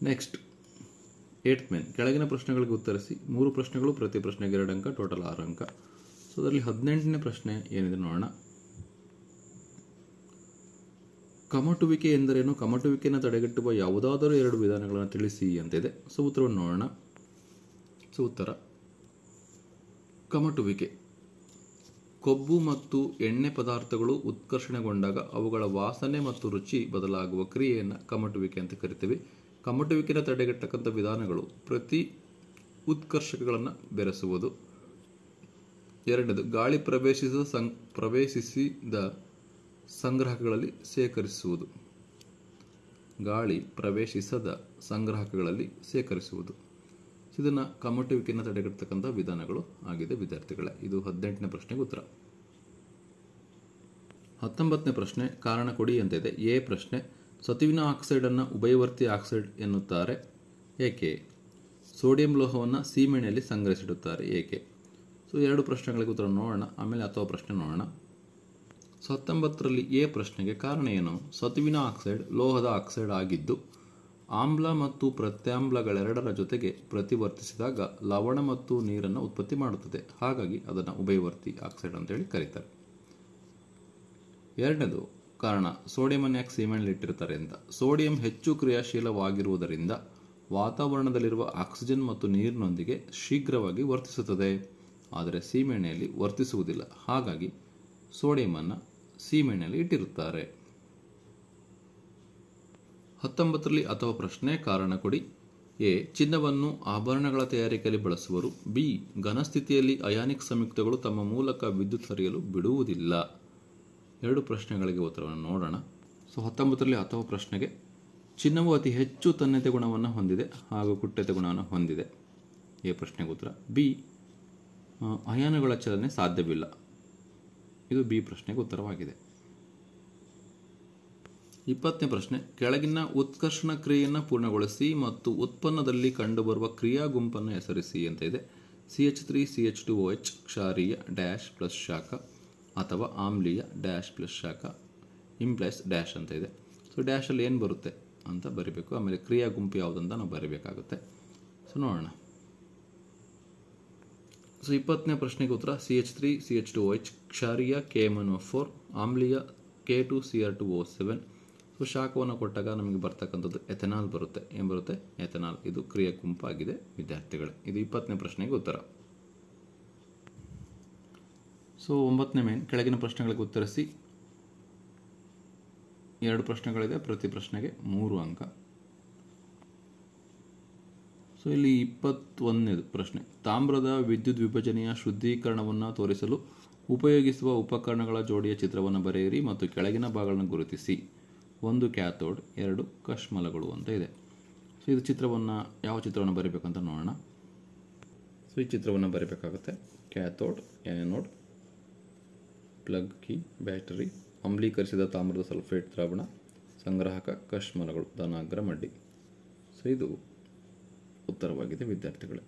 Next 8th main. ಕೆಳಗಿನ ಪ್ರಶ್ನೆಗಳಿಗೆ ಉತ್ತರಿಸಿ. 3 ಪ್ರಶ್ನೆಗಳು, ಪ್ರತಿ ಪ್ರಶ್ನೆಗೆ 2 ಅಂಕ, ಟೋಟಲ್ 6 ಅಂಕ. ಸೊ ಅದರಲ್ಲಿ 18ನೇ ಪ್ರಶ್ನೆ ಏನಿದೆ ನೋಡೋಣ. ಕಮಟುವಿಕೆ ಎಂದರೇನು? ಕಮಟುವಿಕೆಯನ್ನು ತಡೆಗಟ್ಟುವ ಯಾವುದಾದರೂ 2 ವಿಧಾನಗಳನ್ನು ತಿಳಿಸಿ ಅಂತಿದೆ. ಸೊ ಉತ್ತರವನ್ನು ನೋಡೋಣ. ಸೊ ಉತ್ತರ, ಕಮಟುವಿಕೆ ಕೊಬ್ಬು ಮತ್ತು ಎಣ್ಣೆ ಪದಾರ್ಥಗಳು ಉತ್ಕರ್ಷಣೆಗೊಂಡಾಗ ಅವುಗಳ ವಾಸನೆ ಮತ್ತು ರುಚಿ ಬದಲಾಗುವ ಕ್ರಿಯೆಯನ್ನು ಕಮಟುವಿಕೆ ಅಂತ ಕರಿತೀವಿ. ಕಮಟುವಿಕೆಯನ್ನು ತಡೆಗಟ್ಟತಕ್ಕಂಥ ವಿಧಾನಗಳು ಪ್ರತಿ ಉತ್ಕರ್ಷಕಗಳನ್ನು ಬೆರೆಸುವುದು. 2ನೇದು, ಗಾಳಿ ಪ್ರವೇಶಿಸಿದ ಸಂಗ್ರಾಹಕಗಳಲ್ಲಿ ಶೇಖರಿಸುವುದು. ಗಾಳಿ ಪ್ರವೇಶಿಸದ ಸಂಗ್ರಾಹಕಗಳಲ್ಲಿ ಶೇಖರಿಸುವುದು. ಇದನ್ನು ಕಮ್ಮಟುವಿಕೆಯನ್ನು ತಡೆಗಟ್ಟತಕ್ಕಂಥ ವಿಧಾನಗಳು ಆಗಿದೆ ವಿದ್ಯಾರ್ಥಿಗಳೇ. ಇದು 18ನೇ ಪ್ರಶ್ನೆಗೆ ಉತ್ತರ. 19ನೇ ಪ್ರಶ್ನೆ ಕಾರಣ ಕೊಡಿ ಅಂತ ಇದೆ. ಎ ಪ್ರಶ್ನೆ, ಸತುವಿನ ಆಕ್ಸೈಡನ್ನು ಉಭಯವರ್ತಿ ಆಕ್ಸೈಡ್ ಎನ್ನುತ್ತಾರೆ ಏಕೆ? ಸೋಡಿಯಂ ಲೋಹವನ್ನು ಸೀಮೆಣ್ಣೆಯಲ್ಲಿ ಸಂಗ್ರಹಿಸಿಡುತ್ತಾರೆ ಏಕೆ? ಸೊ 2 ಪ್ರಶ್ನೆಗಳಿಗೆ ಉತ್ತರ ನೋಡೋಣ, ಆಮೇಲೆ ಅಥವಾ ಪ್ರಶ್ನೆ ನೋಡೋಣ. ಸೊ 19ರಲ್ಲಿ ಎ ಪ್ರಶ್ನೆಗೆ ಕಾರಣ ಏನು? ಸತುವಿನ ಆಕ್ಸೈಡ್ ಲೋಹದ ಆಕ್ಸೈಡ್ ಆಗಿದ್ದು ಆಮ್ಲ ಮತ್ತು ಪ್ರತ್ಯಾಮ್ಲಗಳೆರಡರ ಜೊತೆಗೆ ಪ್ರತಿವರ್ತಿಸಿದಾಗ ಲವಣ ಮತ್ತು ನೀರನ್ನು ಉತ್ಪತ್ತಿ ಮಾಡುತ್ತದೆ. ಹಾಗಾಗಿ ಅದನ್ನು ಉಭಯವರ್ತಿ ಆಕ್ಸೈಡ್ ಅಂತೇಳಿ ಕರೀತಾರೆ. 2ನೇದು ಕಾರಣ, ಸೋಡಿಯಂ ಯಾಕೆ ಸೀಮೆಣ್ಣೆಯಲ್ಲಿ ಇಟ್ಟಿರ್ತಾರೆ ಅಂತ. ಸೋಡಿಯಂ ಹೆಚ್ಚು ಕ್ರಿಯಾಶೀಲವಾಗಿರುವುದರಿಂದ ವಾತಾವರಣದಲ್ಲಿರುವ ಆಕ್ಸಿಜನ್ ಮತ್ತು ನೀರಿನೊಂದಿಗೆ ಶೀಘ್ರವಾಗಿ ವರ್ತಿಸುತ್ತದೆ. ಆದರೆ ಸೀಮೆಣ್ಣೆಯಲ್ಲಿ ವರ್ತಿಸುವುದಿಲ್ಲ. ಹಾಗಾಗಿ ಸೋಡಿಯಮನ್ನು ಸೀಮೆಣ್ಣೆಯಲ್ಲಿ ಇಟ್ಟಿರುತ್ತಾರೆ. 19ರಲ್ಲಿ ಅಥವಾ ಪ್ರಶ್ನೆ ಕಾರಣ ಕೊಡಿ. ಎ ಚಿನ್ನವನ್ನು ಆಭರಣಗಳ ತಯಾರಿಕೆಯಲ್ಲಿ ಬಳಸುವರು. ಬಿ ಘನಸ್ಥಿತಿಯಲ್ಲಿ ಅಯಾನಿಕ್ ಸಂಯುಕ್ತಗಳು ತಮ್ಮ ಮೂಲಕ ವಿದ್ಯುತ್ ಹರಿಯಲು ಬಿಡುವುದಿಲ್ಲ. 2 ಪ್ರಶ್ನೆಗಳಿಗೆ ಉತ್ತರವನ್ನು ನೋಡೋಣ. ಸೊ 19ರಲ್ಲಿ ಅಥವಾ ಪ್ರಶ್ನೆಗೆ ಚಿನ್ನವು ಅತಿ ಹೆಚ್ಚು ತನ್ಯತೆ ಗುಣವನ್ನು ಹೊಂದಿದೆ ಹಾಗೂ ಕುಟ್ಟತೆ ಗುಣವನ್ನು ಹೊಂದಿದೆ. ಎ ಪ್ರಶ್ನೆಗೆ ಉತ್ತರ. ಬಿ ಅಯಾನುಗಳ ಚಲನೆ ಸಾಧ್ಯವಿಲ್ಲ. ಇದು ಬಿ ಪ್ರಶ್ನೆಗೆ ಉತ್ತರವಾಗಿದೆ. 20ನೇ ಪ್ರಶ್ನೆ, ಕೆಳಗಿನ ಉತ್ಕರ್ಷಣ ಕ್ರಿಯೆಯನ್ನು ಪೂರ್ಣಗೊಳಿಸಿ ಮತ್ತು ಉತ್ಪನ್ನದಲ್ಲಿ ಕಂಡುಬರುವ ಕ್ರಿಯಾ ಗುಂಪನ್ನು ಹೆಸರಿಸಿ ಅಂತ ಇದೆ. CH3CH2OH ಕ್ಷಾರೀಯ ಡ್ಯಾಶ್ ಪ್ಲಸ್ ಶಾಖ ಅಥವಾ ಆಮ್ಲೀಯ ಡ್ಯಾಶ್ ಪ್ಲಸ್ ಶಾಖ ಇಂಪ್ಲೈಸ್ ಡ್ಯಾಶ್ ಅಂತ ಇದೆ. ಸೊ ಡ್ಯಾಶಲ್ಲಿ ಏನು ಬರುತ್ತೆ ಅಂತ ಬರೀಬೇಕು. ಆಮೇಲೆ ಕ್ರಿಯಾ ಗುಂಪು ಯಾವುದಂತ ನಾವು ಬರೀಬೇಕಾಗುತ್ತೆ. ಸೊ ನೋಡೋಣ. ಸೊ 20ನೇ ಪ್ರಶ್ನೆಗೆ ಉತ್ತರ CH3CH2OH ಕ್ಷಾರೀಯ KMnO4 ಆಮ್ಲೀಯ K2Cr2O7. ಸೊ ಶಾಖವನ್ನು ಕೊಟ್ಟಾಗ ನಮಗೆ ಬರ್ತಕ್ಕಂಥದ್ದು ಎಥೆನಾಲ್ ಬರುತ್ತೆ. ಏನು ಬರುತ್ತೆ? ಎಥೆನಾಲ್. ಇದು ಕ್ರಿಯಾ ಗುಂಪಾಗಿದೆ ವಿದ್ಯಾರ್ಥಿಗಳೇ. ಇದು 20ನೇ ಪ್ರಶ್ನೆಗೆ ಉತ್ತರ. ಸೊ 9ನೇ ಮೇನ್, ಕೆಳಗಿನ ಪ್ರಶ್ನೆಗಳಿಗೆ ಉತ್ತರಿಸಿ. 2 ಪ್ರಶ್ನೆಗಳಿದೆ, ಪ್ರತಿ ಪ್ರಶ್ನೆಗೆ 3 ಅಂಕ. ಸೊ ಇಲ್ಲಿ 21ನೇದು ಪ್ರಶ್ನೆ, ತಾಮ್ರದ ವಿದ್ಯುತ್ ವಿಭಜನೆಯ ಶುದ್ಧೀಕರಣವನ್ನು ತೋರಿಸಲು ಉಪಯೋಗಿಸುವ ಉಪಕರಣಗಳ ಜೋಡಿಯ ಚಿತ್ರವನ್ನು ಬರೆಯಿರಿ ಮತ್ತು ಕೆಳಗಿನ ಭಾಗಗಳನ್ನು ಗುರುತಿಸಿ. 1 ಕ್ಯಾಥೋಡ್, 2 ಕಶ್ಮಲಗಳು ಅಂತ ಇದೆ. ಸೊ ಇದು ಚಿತ್ರವನ್ನು ಯಾವ ಚಿತ್ರವನ್ನು ಬರೀಬೇಕಂತ ನೋಡೋಣ. ಸೊ ಈ ಚಿತ್ರವನ್ನು ಬರೀಬೇಕಾಗುತ್ತೆ. Cathode, anode, plug key, battery, ಅಮ್ಲೀಕರಿಸಿದ ತಾಮ್ರದ ಸಲ್ಫೇಟ್ ದ್ರಾವಣ, ಸಂಗ್ರಾಹಕ, ಕಶ್ಮಲಗಳು, ಧನಾಗ್ರ ಮಡ್ಡಿ. ಸೊ ಇದು ಉತ್ತರವಾಗಿದೆ ವಿದ್ಯಾರ್ಥಿಗಳೇ.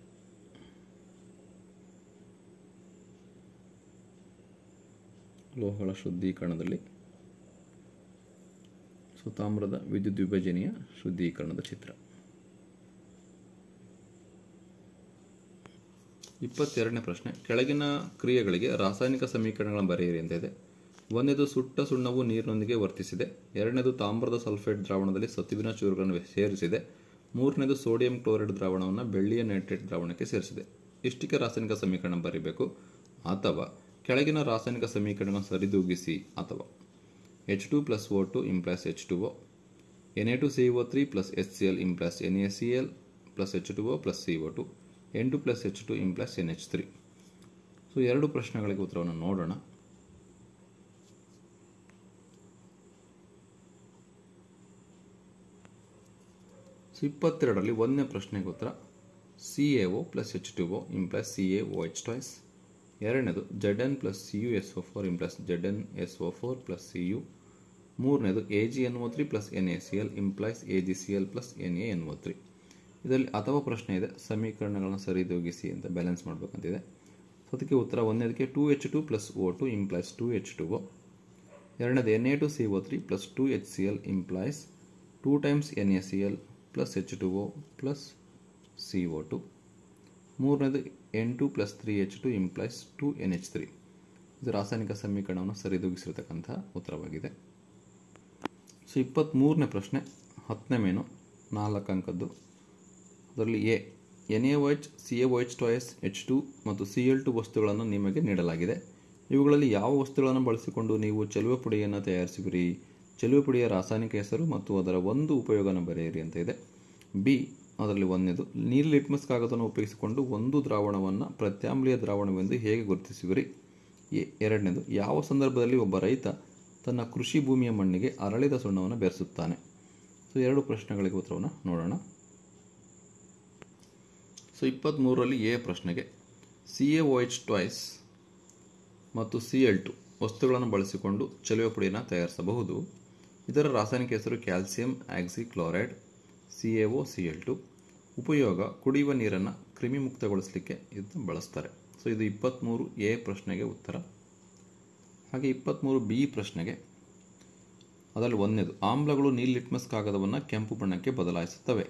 ಲೋಹಗಳ ಶುದ್ಧೀಕರಣದಲ್ಲಿ ಸೊ ತಾಮ್ರದ ವಿದ್ಯುತ್ ವಿಭಜನೆಯ ಶುದ್ಧೀಕರಣದ ಚಿತ್ರ. 22ನೇ ಪ್ರಶ್ನೆ, ಕೆಳಗಿನ ಕ್ರಿಯೆಗಳಿಗೆ ರಾಸಾಯನಿಕ ಸಮೀಕರಣಗಳನ್ನು ಬರೆಯಿರಿ ಅಂತ ಇದೆ. 1ನೇದು ಸುಟ್ಟ ಸುಣ್ಣವು ನೀರಿನೊಂದಿಗೆ ವರ್ತಿಸಿದೆ. 2ನೇದು ತಾಮ್ರದ ಸಲ್ಫೇಟ್ ದ್ರಾವಣದಲ್ಲಿ ಸತುವಿನ ಚೂರುಗಳನ್ನು ಸೇರಿಸಿದೆ. 3ನೇದು ಸೋಡಿಯಂ ಕ್ಲೋರೈಡ್ ದ್ರಾವಣವನ್ನು ಬೆಳ್ಳಿಯ ನೈಟ್ರೇಟ್ ದ್ರಾವಣಕ್ಕೆ ಸೇರಿಸಿದೆ. ಇಷ್ಟಕ್ಕೆ ರಾಸಾಯನಿಕ ಸಮೀಕರಣ ಬರೀಬೇಕು. ಅಥವಾ ಕೆಳಗಿನ ರಾಸಾಯನಿಕ ಸಮೀಕರಣಗಳನ್ನು ಸರಿದೂಗಿಸಿ. ಅಥವಾ H2 + O2 implies H2O, Na2CO3 + HCl implies NaCl + H2O + CO2, N2 + H2 implies NH3. So 2 ಪ್ರಶ್ನೆಗಳಿಗೆ ಉತ್ತರವನ್ನು ನೋಡೋಣ. ಸೊ 22ರಲ್ಲಿ 1ನೇ ಪ್ರಶ್ನೆಗೆ ಉತ್ತರ CaO + H2O implies CaOH twice. 2ನೇದು Zn + CuSO4 implies ZnSO4 + Cu. 3ನೇದು AgNO3 + NaCl implies AgCl + NaNO3. ಇದರಲ್ಲಿ ಅಥವಾ ಪ್ರಶ್ನೆ ಇದೆ, ಸಮೀಕರಣಗಳನ್ನು ಸರಿದೂಗಿಸಿ ಅಂತ ಬ್ಯಾಲೆನ್ಸ್ ಮಾಡಬೇಕಂತಿದೆ. ಸೊ ಅದಕ್ಕೆ ಉತ್ತರ 1ನೇದಕ್ಕೆ 2H2 + O2 implies 2H2O. 2ನೇದು Na2CO3 + 2HCl implies 2 times NaCl + H2O + CO2. 3ನೇದು N2 + 3H2 implies 2NH3. ಇದು ರಾಸಾಯನಿಕ ಸಮೀಕರಣವನ್ನು ಸರಿದೂಗಿಸಿರತಕ್ಕಂಥ ಉತ್ತರವಾಗಿದೆ. ಸೊ 23ನೇ ಪ್ರಶ್ನೆ 10ನೇ ಮೇನು 4 ಅಂಕದ್ದು. ಅದರಲ್ಲಿ A NaOH, CaOH twice, H2 ಮತ್ತು Cl2 ವಸ್ತುಗಳನ್ನು ನಿಮಗೆ ನೀಡಲಾಗಿದೆ. ಇವುಗಳಲ್ಲಿ ಯಾವ ವಸ್ತುಗಳನ್ನು ಬಳಸಿಕೊಂಡು ನೀವು ಚೆಲುವೆ ಪುಡಿಯನ್ನು ತಯಾರಿಸುವಿರಿ? ಚೆಲುವೆ ಪುಡಿಯ ರಾಸಾಯನಿಕ ಹೆಸರು ಮತ್ತು ಅದರ ಒಂದು ಉಪಯೋಗನ ಬರೆಯಿರಿ ಅಂತ ಇದೆ. ಬಿ ಅದರಲ್ಲಿ 1ನೇದು ನೀಲಿ ಲಿಟ್ಮಸ್ ಕಾಗದವನ್ನು ಉಪಯೋಗಿಸಿಕೊಂಡು ಒಂದು ದ್ರಾವಣವನ್ನು ಪ್ರತ್ಯಾಮ್ಲೀಯ ದ್ರಾವಣವೆಂದು ಹೇಗೆ ಗುರುತಿಸುವಿರಿ? 2ನೇದು ಯಾವ ಸಂದರ್ಭದಲ್ಲಿ ಒಬ್ಬ ರೈತ ತನ್ನ ಕೃಷಿ ಭೂಮಿಯ ಮಣ್ಣಿಗೆ ಅರಳಿದ ಸುಣ್ಣವನ್ನು ಬೆರೆಸುತ್ತಾನೆ? ಸೊ 2 ಪ್ರಶ್ನೆಗಳಿಗೆ ಉತ್ತರವನ್ನು ನೋಡೋಣ. ಸೊ 23ರಲ್ಲಿ ಎ ಪ್ರಶ್ನೆಗೆ CaOH ಟ್ವೈಸ್ ಮತ್ತು Cl2 ವಸ್ತುಗಳನ್ನು ಬಳಸಿಕೊಂಡು ಚೆಲುವೆ ಪುಡಿಯನ್ನು ತಯಾರಿಸಬಹುದು. ಇದರ ರಾಸಾಯನಿಕ ಹೆಸರು ಕ್ಯಾಲ್ಸಿಯಂ ಆಕ್ಸಿಕ್ಲೋರೈಡ್ CaOCl2. ಉಪಯೋಗ ಕುಡಿಯುವ ನೀರನ್ನು ಕ್ರಿಮಿಮುಕ್ತಗೊಳಿಸಲಿಕ್ಕೆ ಇದನ್ನು ಬಳಸ್ತಾರೆ. ಸೊ ಇದು 23 ಎ ಪ್ರಶ್ನೆಗೆ ಉತ್ತರ. ಹಾಗೆ 23 ಬಿ ಪ್ರಶ್ನೆಗೆ ಅದರಲ್ಲಿ ಒಂದನೇದು, ಆಮ್ಲಗಳು ನೀಲ್ ಲಿಟ್ಮಸ್ ಕಾಗದವನ್ನು ಕೆಂಪು ಬಣ್ಣಕ್ಕೆ ಬದಲಾಯಿಸುತ್ತವೆ.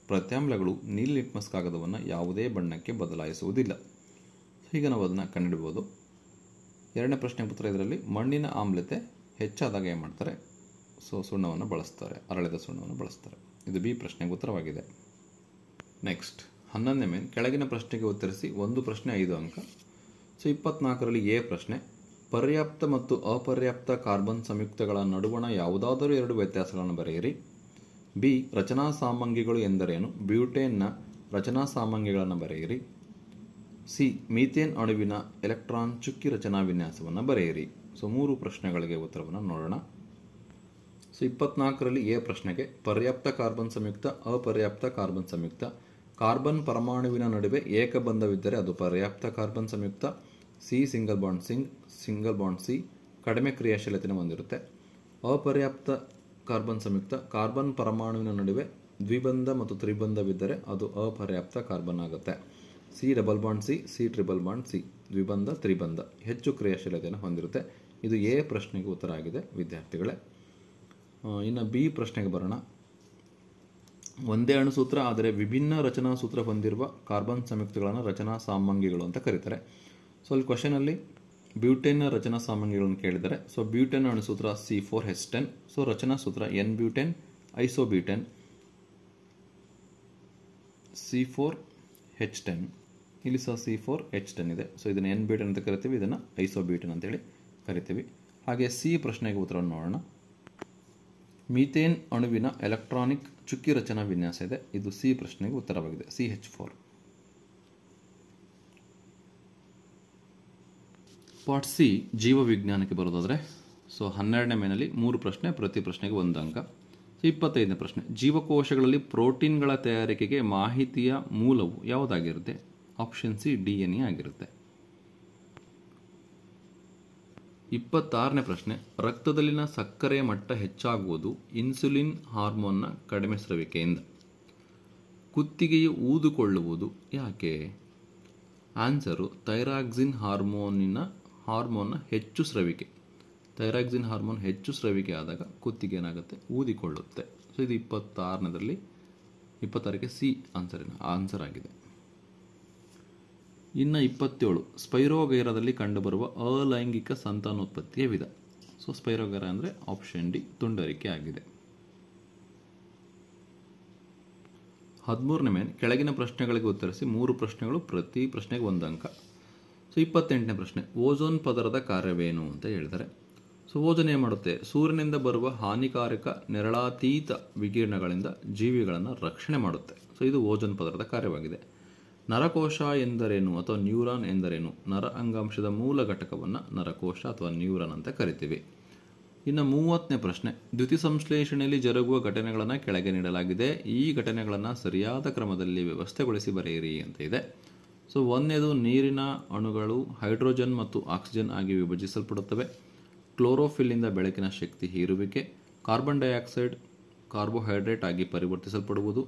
ಪ್ರತ್ಯಾಮ್ಲಗಳು ನೀಲ್ ಲಿಟ್ಮಸ್ ಕಾಗದವನ್ನು ಯಾವುದೇ ಬಣ್ಣಕ್ಕೆ ಬದಲಾಯಿಸುವುದಿಲ್ಲ. ಹೀಗೆ ನಾವು ಅದನ್ನು ಕಂಡುಹಿಡಬಹುದು. ಎರಡನೇ ಪ್ರಶ್ನೆ ಉತ್ತರ ಇದರಲ್ಲಿ ಮಣ್ಣಿನ ಆಮ್ಲತೆ ಹೆಚ್ಚಾದಾಗ ಏನು ಮಾಡ್ತಾರೆ? ಸೊ ಸುಣ್ಣವನ್ನು ಬಳಸ್ತಾರೆ, ಅರಳಿದ ಸುಣ್ಣವನ್ನು ಬಳಸ್ತಾರೆ. ಇದು ಬಿ ಪ್ರಶ್ನೆಗೆ ಉತ್ತರವಾಗಿದೆ. ನೆಕ್ಸ್ಟ್ 11ನೇ ಮೇನ್, ಕೆಳಗಿನ ಪ್ರಶ್ನೆಗೆ ಉತ್ತರಿಸಿ ಒಂದು ಪ್ರಶ್ನೆ 5 ಅಂಕ. ಸೊ 24ರಲ್ಲಿ ಎ ಪ್ರಶ್ನೆ, ಪರ್ಯಾಪ್ತ ಮತ್ತು ಅಪರ್ಯಾಪ್ತ ಕಾರ್ಬನ್ ಸಂಯುಕ್ತಗಳ ನಡುವಣ ಯಾವುದಾದರೂ 2 ವ್ಯತ್ಯಾಸಗಳನ್ನು ಬರೆಯಿರಿ. ಬಿ, ರಚನಾ ಸಾಮಗ್ರಿಗಳು ಎಂದರೇನು? ಬ್ಯೂಟೇನ್ನ ರಚನಾ ಸಾಮಗ್ರಿಗಳನ್ನು ಬರೆಯಿರಿ. ಸಿ, ಮೀಥೇನ್ ಅಣುವಿನ ಎಲೆಕ್ಟ್ರಾನ್ ಚುಕ್ಕಿ ರಚನಾ ವಿನ್ಯಾಸವನ್ನು ಬರೆಯಿರಿ. ಸೊ 3 ಪ್ರಶ್ನೆಗಳಿಗೆ ಉತ್ತರವನ್ನು ನೋಡೋಣ. ಸೊ 24ರಲ್ಲಿ ಎ ಪ್ರಶ್ನೆಗೆ ಪರ್ಯಾಪ್ತ ಕಾರ್ಬನ್ ಸಂಯುಕ್ತ, ಅಪರ್ಯಾಪ್ತ ಕಾರ್ಬನ್ ಸಂಯುಕ್ತ. ಕಾರ್ಬನ್ ಪರಮಾಣುವಿನ ನಡುವೆ ಏಕಬಂಧವಿದ್ದರೆ ಅದು ಪರ್ಯಾಪ್ತ ಕಾರ್ಬನ್ ಸಂಯುಕ್ತ. ಸಿ, ಸಿಂಗಲ್ ಬಾಂಡ್ ಸಿ ಕಡಿಮೆ ಕ್ರಿಯಾಶೀಲತೆಯನ್ನು ಹೊಂದಿರುತ್ತೆ. ಅಪರ್ಯಾಪ್ತ ಕಾರ್ಬನ್ ಸಂಯುಕ್ತ, ಕಾರ್ಬನ್ ಪರಮಾಣುವಿನ ನಡುವೆ ದ್ವಿಬಂಧ ಮತ್ತು ತ್ರಿಬಂಧವಿದ್ದರೆ ಅದು ಅಪರ್ಯಾಪ್ತ ಕಾರ್ಬನ್ ಆಗುತ್ತೆ. C, double bond C triple bond C ದ್ವಿಬಂಧ ತ್ರಿಬಂಧ ಹೆಚ್ಚು ಕ್ರಿಯಾಶೀಲತೆಯನ್ನು ಹೊಂದಿರುತ್ತೆ. ಇದು ಎ ಪ್ರಶ್ನೆಗೆ ಉತ್ತರ ಆಗಿದೆ ವಿದ್ಯಾರ್ಥಿಗಳೇ. ಇನ್ನು ಬಿ ಪ್ರಶ್ನೆಗೆ ಬರೋಣ. ಒಂದೇ ಅಣುಸೂತ್ರ ಆದರೆ ವಿಭಿನ್ನ ರಚನಾ ಸೂತ್ರ ಹೊಂದಿರುವ ಕಾರ್ಬನ್ ಸಂಯುಕ್ತಗಳನ್ನು ರಚನಾ ಸಾಮಗ್ರಿಗಳು ಅಂತ ಕರೀತಾರೆ. ಸೊ ಅಲ್ಲಿ ಕ್ವಶನಲ್ಲಿ ಬ್ಯೂಟೇನ್ನ ರಚನಾ ಸಾಮಗ್ರಿಗಳನ್ನು ಕೇಳಿದ್ದಾರೆ. ಸೊ ಬ್ಯೂಟೇನ್ ಅಣುಸೂತ್ರ C4H10. ಸೊ ರಚನಾ ಸೂತ್ರ N ಬ್ಯೂಟೇನ್ ಐಸೋಬ್ಯೂಟೇನ್ C4H10. ಇಲ್ಲಿ ಸಹ C4H10 ಇದೆ. ಸೊ ಇದನ್ನು N ಬ್ಯೂಟೇನ್ ಅಂತ ಕರಿತೀವಿ, ಇದನ್ನು ಐಸೋಬ್ಯೂಟೇನ್ ಅಂತೇಳಿ ಕರಿತೀವಿ. ಹಾಗೆ ಸಿ ಪ್ರಶ್ನೆಗೆ ಉತ್ತರವನ್ನು ನೋಡೋಣ. ಮೀಥೇನ್ ಅಣುವಿನ ಎಲೆಕ್ಟ್ರಾನಿಕ್ ಚುಕ್ಕಿ ರಚನಾ ವಿನ್ಯಾಸ ಇದೆ. ಇದು ಸಿ ಪ್ರಶ್ನೆಗೆ ಉತ್ತರವಾಗಿದೆ, CH4. ಪಾರ್ಟ್ ಸಿ ಜೀವವಿಜ್ಞಾನಕ್ಕೆ ಬರೋದಾದರೆ ಸೊ 12ನೇ ಮೇನಲ್ಲಿ 3 ಪ್ರಶ್ನೆ, ಪ್ರತಿ ಪ್ರಶ್ನೆಗೆ 1 ಅಂಕ. ಸೊ 25ನೇ ಪ್ರಶ್ನೆ, ಜೀವಕೋಶಗಳಲ್ಲಿ ಪ್ರೋಟೀನ್ಗಳ ತಯಾರಿಕೆಗೆ ಮಾಹಿತಿಯ ಮೂಲವು ಯಾವುದಾಗಿರುತ್ತೆ? ಆಪ್ಷನ್ ಸಿ DNA ಆಗಿರುತ್ತೆ. 26ನೇ ಪ್ರಶ್ನೆ, ರಕ್ತದಲ್ಲಿನ ಸಕ್ಕರೆಯ ಮಟ್ಟ ಹೆಚ್ಚಾಗುವುದು ಇನ್ಸುಲಿನ್ ಹಾರ್ಮೋನ್ನ ಕಡಿಮೆ ಸ್ರವಿಕೆಯಿಂದ. ಕುತ್ತಿಗೆಯು ಊದಿಕೊಳ್ಳುವುದು ಯಾಕೆ? ಆನ್ಸರು ಥೈರಾಕ್ಸಿನ್ ಹಾರ್ಮೋನ್ನ ಹೆಚ್ಚು ಸ್ರವಿಕೆ. ಥೈರಾಕ್ಸಿನ್ ಹಾರ್ಮೋನ್ ಹೆಚ್ಚು ಸ್ರವಿಕೆ ಆದಾಗ ಕುತ್ತಿಗೆ ಏನಾಗುತ್ತೆ? ಊದಿಕೊಳ್ಳುತ್ತೆ. ಸೊ ಇದು 26ಕ್ಕೆ ಸಿ ಆನ್ಸರ್ ಆಗಿದೆ. ಇನ್ನು 27, ಸ್ಪೈರೋಗೈರದಲ್ಲಿ ಕಂಡುಬರುವ ಅಲೈಂಗಿಕ ಸಂತಾನೋತ್ಪತ್ತಿಯ ವಿಧ. ಸೊ ಸ್ಪೈರೋಗೈರ ಅಂದರೆ ಆಪ್ಷನ್ ಡಿ ತುಂಡರಿಕೆ ಆಗಿದೆ. 13ನೇ ಮೇನ್, ಕೆಳಗಿನ ಪ್ರಶ್ನೆಗಳಿಗೆ ಉತ್ತರಿಸಿ 3 ಪ್ರಶ್ನೆಗಳು, ಪ್ರತಿ ಪ್ರಶ್ನೆಗೆ 1 ಅಂಕ. ಸೊ 28ನೇ ಪ್ರಶ್ನೆ, ಓಝೋನ್ ಪದರದ ಕಾರ್ಯವೇನು ಅಂತ ಹೇಳಿದ್ದಾರೆ. ಸೊ ಓಝೋನ್ ಏನು ಮಾಡುತ್ತೆ? ಸೂರ್ಯನಿಂದ ಬರುವ ಹಾನಿಕಾರಕ ನೆರಳಾತೀತ ವಿಕಿರಣಗಳಿಂದ ಜೀವಿಗಳನ್ನು ರಕ್ಷಣೆ ಮಾಡುತ್ತೆ. ಸೊ ಇದು ಓಝೋನ್ ಪದರದ ಕಾರ್ಯವಾಗಿದೆ. ನರಕೋಶ ಎಂದರೇನು ಅಥವಾ ನ್ಯೂರಾನ್ ಎಂದರೇನು? ನರ ಅಂಗಾಂಶದ ಮೂಲ ಘಟಕವನ್ನು ನರಕೋಶ ಅಥವಾ ನ್ಯೂರಾನ್ ಅಂತ ಕರಿತೀವಿ. ಇನ್ನು 30ನೇ ಪ್ರಶ್ನೆ, ದ್ಯುತಿಸಂಶ್ಲೇಷಣೆಯಲ್ಲಿ ಜರುಗುವ ಘಟನೆಗಳನ್ನು ಕೆಳಗೆ ನೀಡಲಾಗಿದೆ. ಈ ಘಟನೆಗಳನ್ನು ಸರಿಯಾದ ಕ್ರಮದಲ್ಲಿ ವ್ಯವಸ್ಥೆಗೊಳಿಸಿ ಬರೆಯಿರಿ ಅಂತ ಇದೆ. ಸೊ 1ನೇದು, ನೀರಿನ ಅಣುಗಳು ಹೈಡ್ರೋಜನ್ ಮತ್ತು ಆಕ್ಸಿಜನ್ ಆಗಿ ವಿಭಜಿಸಲ್ಪಡುತ್ತವೆ. ಕ್ಲೋರೋಫಿಲ್ನಿಂದ ಬೆಳಕಿನ ಶಕ್ತಿ ಹೀರುವಿಕೆ. ಕಾರ್ಬನ್ ಡೈಆಕ್ಸೈಡ್ ಕಾರ್ಬೋಹೈಡ್ರೇಟ್ ಆಗಿ ಪರಿವರ್ತಿಸಲ್ಪಡುವುದು.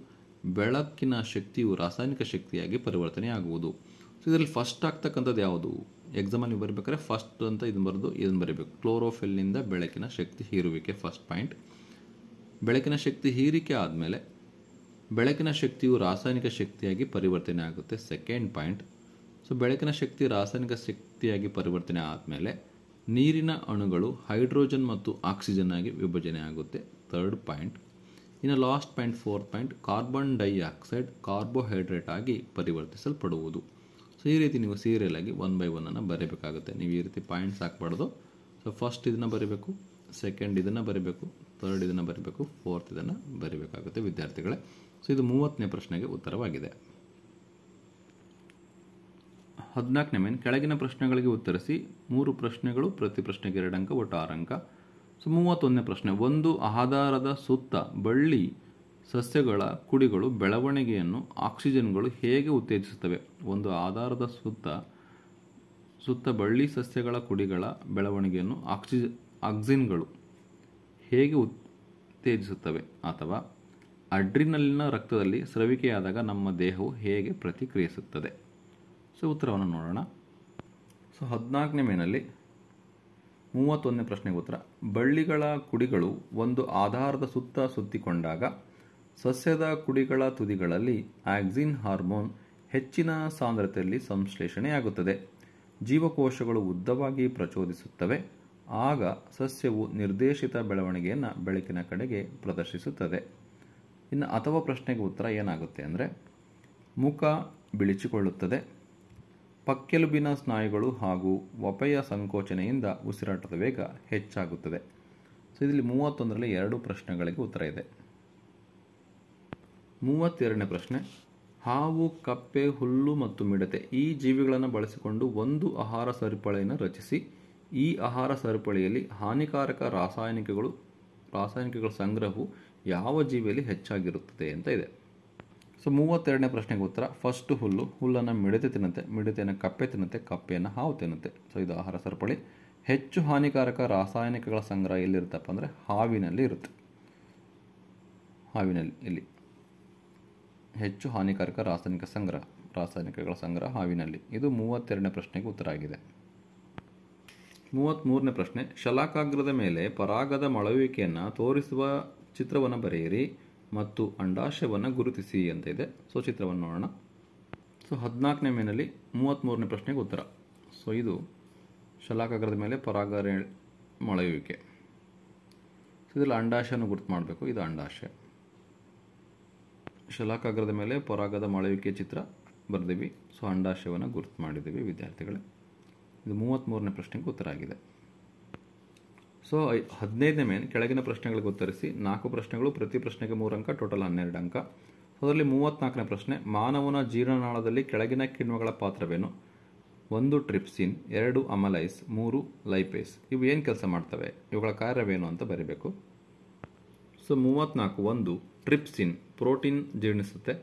ಬೆಳಕಿನ ಶಕ್ತಿಯು ರಾಸಾಯನಿಕ ಶಕ್ತಿಯಾಗಿ ಪರಿವರ್ತನೆಯಾಗುವುದು. ಸೊ ಇದರಲ್ಲಿ ಫಸ್ಟ್ ಆಗ್ತಕ್ಕಂಥದ್ದು ಯಾವುದು? ಎಕ್ಸಾಮಲ್ಲಿ ನೀವು ಬರಬೇಕಾದ್ರೆ ಫಸ್ಟ್ ಅಂತ ಇದನ್ನು ಬರೀಬೇಕು. ಕ್ಲೋರೋಫಿಲ್ನಿಂದ ಬೆಳಕಿನ ಶಕ್ತಿ ಹೀರುವಿಕೆ ಫಸ್ಟ್ ಪಾಯಿಂಟ್. ಬೆಳಕಿನ ಶಕ್ತಿ ಹೀರಿಕೆ ಆದಮೇಲೆ ಬೆಳಕಿನ ಶಕ್ತಿಯು ರಾಸಾಯನಿಕ ಶಕ್ತಿಯಾಗಿ ಪರಿವರ್ತನೆ ಆಗುತ್ತೆ, ಸೆಕೆಂಡ್ ಪಾಯಿಂಟ್. ಸೊ ಬೆಳಕಿನ ಶಕ್ತಿ ರಾಸಾಯನಿಕ ಶಕ್ತಿಯಾಗಿ ಪರಿವರ್ತನೆ ಆದಮೇಲೆ ನೀರಿನ ಅಣುಗಳು ಹೈಡ್ರೋಜನ್ ಮತ್ತು ಆಕ್ಸಿಜನ್ ಆಗಿ ವಿಭಜನೆ ಆಗುತ್ತೆ, ಥರ್ಡ್ ಪಾಯಿಂಟ್. ಇನ್ನು last point, fourth point, carbon dioxide carbohydrate ಆಗಿ ಪರಿವರ್ತಿಸಲ್ಪಡುವುದು. ಸೊ ಈ ರೀತಿ ನೀವು ಸೀರಿಯಲ್ ಆಗಿ 1 by 1 ಅನ್ನು ಬರೀಬೇಕಾಗುತ್ತೆ. ನೀವು ಈ ರೀತಿ ಪಾಯಿಂಟ್ಸ್ ಹಾಕ್ಬಾರ್ದು. ಸೊ ಫಸ್ಟ್ ಇದನ್ನು ಬರೀಬೇಕು, ಸೆಕೆಂಡ್ ಇದನ್ನು ಬರೀಬೇಕು, ಥರ್ಡ್ ಇದನ್ನು ಬರೀಬೇಕು, ಫೋರ್ತ್ ಇದನ್ನು ಬರೀಬೇಕಾಗುತ್ತೆ ವಿದ್ಯಾರ್ಥಿಗಳೇ. ಸೊ ಇದು 30ನೇ ಪ್ರಶ್ನೆಗೆ ಉತ್ತರವಾಗಿದೆ. 14ನೇ ಮೇನ್, ಕೆಳಗಿನ ಪ್ರಶ್ನೆಗಳಿಗೆ ಉತ್ತರಿಸಿ 3 ಪ್ರಶ್ನೆಗಳು, ಪ್ರತಿ ಪ್ರಶ್ನೆಗೆ 2 ಅಂಕ, ಒಟ್ಟು 6 ಅಂಕ. ಸೊ 31ನೇ ಪ್ರಶ್ನೆ, ಒಂದು ಆಧಾರದ ಸುತ್ತ ಬಳ್ಳಿ ಸಸ್ಯಗಳ ಕುಡಿಗಳು ಬೆಳವಣಿಗೆಯನ್ನು ಆಕ್ಸಿಜನ್ಗಳು ಹೇಗೆ ಉತ್ತೇಜಿಸುತ್ತವೆ? ಒಂದು ಆಧಾರದ ಸುತ್ತ ಬಳ್ಳಿ ಸಸ್ಯಗಳ ಕುಡಿಗಳ ಬೆಳವಣಿಗೆಯನ್ನು ಆಕ್ಸಿನ್ಗಳು ಹೇಗೆ ಉತ್ತೇಜಿಸುತ್ತವೆ? ಅಥವಾ ಅಡ್ರಿನಲಿನ್ ರಕ್ತದಲ್ಲಿ ಸ್ರವಿಕೆಯಾದಾಗ ನಮ್ಮ ದೇಹವು ಹೇಗೆ ಪ್ರತಿಕ್ರಿಯಿಸುತ್ತದೆ? ಸೊ ಉತ್ತರವನ್ನು ನೋಡೋಣ. ಸೊ 14ನೇ ಮೇನಲ್ಲಿ 31ನೇ ಪ್ರಶ್ನೆಗೆ ಉತ್ತರ. ಬಳ್ಳಿಗಳ ಕುಡಿಗಳು ಒಂದು ಆಧಾರದ ಸುತ್ತ ಸುತ್ತಿಕೊಂಡಾಗ ಸಸ್ಯದ ಕುಡಿಗಳ ತುದಿಗಳಲ್ಲಿ ಆಕ್ಸಿನ್ ಹಾರ್ಮೋನ್ ಹೆಚ್ಚಿನ ಸಾಂದ್ರತೆಯಲ್ಲಿ ಸಂಶ್ಲೇಷಣೆಯಾಗುತ್ತದೆ. ಜೀವಕೋಶಗಳು ಉದ್ದವಾಗಿ ಪ್ರಚೋದಿಸುತ್ತವೆ. ಆಗ ಸಸ್ಯವು ನಿರ್ದೇಶಿತ ಬೆಳವಣಿಗೆಯನ್ನು ಬೆಳಕಿನ ಕಡೆಗೆ ಪ್ರದರ್ಶಿಸುತ್ತದೆ. ಇನ್ನು ಅಥವಾ ಪ್ರಶ್ನೆಗೆ ಉತ್ತರ ಏನಾಗುತ್ತೆ ಅಂದರೆ, ಮುಖ ಬಿಳಿಚಿಕೊಳ್ಳುತ್ತದೆ, ಪಕ್ಕೆಲುಬಿನ ಸ್ನಾಯುಗಳು ಹಾಗೂ ವಪೆಯ ಸಂಕೋಚನೆಯಿಂದ ಉಸಿರಾಟದ ವೇಗ ಹೆಚ್ಚಾಗುತ್ತದೆ. ಸೊ ಇದರಲ್ಲಿ 31ರಲ್ಲಿ 2 ಪ್ರಶ್ನೆಗಳಿಗೆ ಉತ್ತರ ಇದೆ. 32ನೇ ಪ್ರಶ್ನೆ. ಹಾವು, ಕಪ್ಪೆ, ಹುಲ್ಲು ಮತ್ತು ಮಿಡತೆ ಈ ಜೀವಿಗಳನ್ನು ಬಳಸಿಕೊಂಡು ಒಂದು ಆಹಾರ ಸರಪಳಿಯನ್ನು ರಚಿಸಿ. ಈ ಆಹಾರ ಸರಪಳಿಯಲ್ಲಿ ಹಾನಿಕಾರಕ ರಾಸಾಯನಿಕಗಳ ಸಂಗ್ರಹವು ಯಾವ ಜೀವಿಯಲ್ಲಿ ಹೆಚ್ಚಾಗಿರುತ್ತದೆ ಅಂತ ಇದೆ. ಸೊ 32ನೇ ಪ್ರಶ್ನೆಗೆ ಉತ್ತರ. ಫಸ್ಟ್ ಹುಲ್ಲನ್ನು ಮಿಡತೆ ತಿನ್ನುತ್ತೆ, ಮಿಡತೆಯನ್ನು ಕಪ್ಪೆ ತಿನ್ನುತ್ತೆ, ಕಪ್ಪೆಯನ್ನು ಹಾವು ತಿನ್ನುತ್ತೆ. ಸೊ ಇದು ಆಹಾರ ಸರಪಳಿ. ಹೆಚ್ಚು ಹಾನಿಕಾರಕ ರಾಸಾಯನಿಕಗಳ ಸಂಗ್ರಹ ಎಲ್ಲಿರುತ್ತಪ್ಪ ಅಂದರೆ ಹಾವಿನಲ್ಲಿ ಇರುತ್ತೆ. ಇಲ್ಲಿ ಹೆಚ್ಚು ಹಾನಿಕಾರಕ ರಾಸಾಯನಿಕಗಳ ಸಂಗ್ರಹ ಹಾವಿನಲ್ಲಿ. ಇದು 32ನೇ ಪ್ರಶ್ನೆಗೆ ಉತ್ತರ ಆಗಿದೆ. 33ನೇ ಪ್ರಶ್ನೆ. ಶಲಾಕಾಗ್ರದ ಮೇಲೆ ಪರಾಗದ ಮೊಳಯುವಿಕೆಯನ್ನು ತೋರಿಸುವ ಚಿತ್ರವನ್ನು ಬರೆಯಿರಿ ಮತ್ತು ಅಂಡಾಶಯವನ್ನು ಗುರುತಿಸಿ ಅಂತ ಇದೆ. ಸೊ ಚಿತ್ರವನ್ನು ನೋಡೋಣ. ಸೊ 14ನೇ ಮೇನಲ್ಲಿ 33ನೇ ಪ್ರಶ್ನೆಗೆ ಉತ್ತರ. ಸೊ ಇದು ಶಲಾಕಾಗ್ರದ ಮೇಲೆ ಪರಾಗ ಮೊಳೆಯುವಿಕೆ. ಸೊ ಇದರಲ್ಲಿ ಅಂಡಾಶಯವನ್ನು ಗುರುತು ಮಾಡಬೇಕು. ಇದು ಅಂಡಾಶಯ. ಶಲಾಕಾಗ್ರದ ಮೇಲೆ ಪರಾಗದ ಮೊಳೆಯುವಿಕೆ ಚಿತ್ರ ಬರೆದಿವಿ. ಸೊ ಅಂಡಾಶಯವನ್ನು ಗುರುತು ಮಾಡಿದ್ದೀವಿ ವಿದ್ಯಾರ್ಥಿಗಳೇ. ಇದು 33ನೇ ಪ್ರಶ್ನೆಗೆ ಉತ್ತರ ಆಗಿದೆ. ಸೊ 15ನೇ ಮೇನ್ ಕೆಳಗಿನ ಪ್ರಶ್ನೆಗಳಿಗೆ ಉತ್ತರಿಸಿ. 4 ಪ್ರಶ್ನೆಗಳು, ಪ್ರತಿ ಪ್ರಶ್ನೆಗೆ 3 ಅಂಕ, ಟೋಟಲ್ 12 ಅಂಕ. ಅದರಲ್ಲಿ 34ನೇ ಪ್ರಶ್ನೆ. ಮಾನವನ ಜೀರ್ಣನಾಳದಲ್ಲಿ ಕೆಳಗಿನ ಕಿಣ್ವಗಳ ಪಾತ್ರವೇನು? 1 ಟ್ರಿಪ್ಸಿನ್, 2 ಅಮಲೈಸ್, 3 ಲೈಪೇಸ್. ಇವು ಏನು ಕೆಲಸ ಮಾಡ್ತವೆ? ಇವುಗಳ ಕಾರ್ಯವೇನು ಅಂತ ಬರೀಬೇಕು. ಸೊ 34. 1 ಟ್ರಿಪ್ಸಿನ್ ಪ್ರೋಟೀನ್ ಜೀರ್ಣಿಸುತ್ತೆ.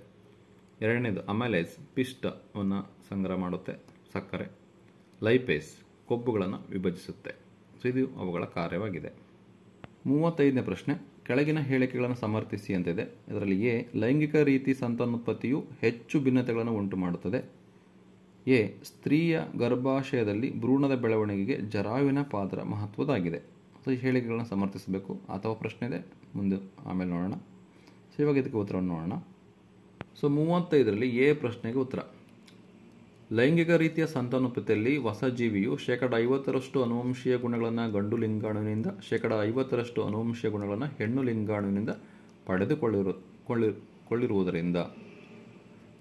2ನೇದು ಅಮಲೈಸ್ ಪಿಷ್ಟವನ್ನು ಸಂಗ್ರಹ ಮಾಡುತ್ತೆ, ಸಕ್ಕರೆ. ಲೈಪೇಸ್ ಕೊಬ್ಬುಗಳನ್ನು ವಿಭಜಿಸುತ್ತೆ. ಸೊ ಇದು ಅವುಗಳ ಕಾರ್ಯವಾಗಿದೆ. 35ನೇ ಪ್ರಶ್ನೆ. ಕೆಳಗಿನ ಹೇಳಿಕೆಗಳನ್ನು ಸಮರ್ಥಿಸಿ ಅಂತಿದೆ. ಇದರಲ್ಲಿ ಎ, ಲೈಂಗಿಕ ರೀತಿ ಸಂತಾನೋತ್ಪತ್ತಿಯು ಹೆಚ್ಚು ಭಿನ್ನತೆಗಳನ್ನು ಉಂಟು ಮಾಡುತ್ತದೆ. ಎ, ಸ್ತ್ರೀಯ ಗರ್ಭಾಶಯದಲ್ಲಿ ಭ್ರೂಣದ ಬೆಳವಣಿಗೆಗೆ ಜರಾಯುವಿನ ಪಾತ್ರ ಮಹತ್ವದಾಗಿದೆ. ಸೊ ಈ ಹೇಳಿಕೆಗಳನ್ನು ಸಮರ್ಥಿಸಬೇಕು. ಅಥವಾ ಪ್ರಶ್ನೆ ಇದೆ, ಮುಂದೆ ಆಮೇಲೆ ನೋಡೋಣ. ಸೊ ಇವಾಗ ಇದಕ್ಕೆ ಉತ್ತರವನ್ನು ನೋಡೋಣ. ಸೊ 35ರಲ್ಲಿ ಎ ಪ್ರಶ್ನೆಗೆ ಉತ್ತರ. ಲೈಂಗಿಕ ರೀತಿಯ ಸಂತಾನೋತ್ಪತ್ತಿಯಲ್ಲಿ ಹೊಸ ಜೀವಿಯು 50% ಅನುವಂಶೀಯ ಗುಣಗಳನ್ನು ಗಂಡು ಲಿಂಗಾಣುವಿನಿಂದ, 50% ಅನುವಂಶೀಯ ಗುಣಗಳನ್ನು ಹೆಣ್ಣು ಲಿಂಗಾಣುವಿನಿಂದ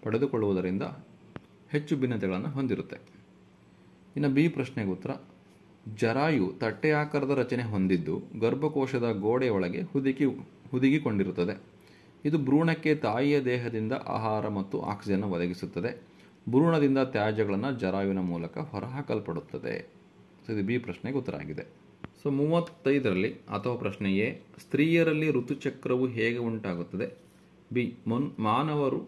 ಪಡೆದುಕೊಳ್ಳುವುದರಿಂದ ಹೆಚ್ಚು ಭಿನ್ನತೆಗಳನ್ನು ಹೊಂದಿರುತ್ತೆ. ಇನ್ನು ಬಿ ಪ್ರಶ್ನೆಗೆ ಉತ್ತರ. ಜರಾಯು ತಟ್ಟೆ ಆಕಾರದ ರಚನೆ ಹೊಂದಿದ್ದು ಗರ್ಭಕೋಶದ ಗೋಡೆಯೊಳಗೆ ಹುದುಗಿಕೊಂಡಿರುತ್ತದೆ. ಇದು ಭ್ರೂಣಕ್ಕೆ ತಾಯಿಯ ದೇಹದಿಂದ ಆಹಾರ ಮತ್ತು ಆಕ್ಸಿಜನ್ ಒದಗಿಸುತ್ತದೆ. ಭ್ರೂಣದಿಂದ ತ್ಯಾಜ್ಯಗಳನ್ನು ಜರಾಯುವಿನ ಮೂಲಕ ಹೊರಹಾಕಲ್ಪಡುತ್ತದೆ. ಸೊ ಇದು ಬಿ ಪ್ರಶ್ನೆಗೆ ಉತ್ತರ ಆಗಿದೆ. ಸೊ 35ರಲ್ಲಿ ಅಥವಾ ಪ್ರಶ್ನೆ ಎ, ಸ್ತ್ರೀಯರಲ್ಲಿ ಋತುಚಕ್ರವು ಹೇಗೆ ಉಂಟಾಗುತ್ತದೆ? ಬಿ, ಮಾನವರು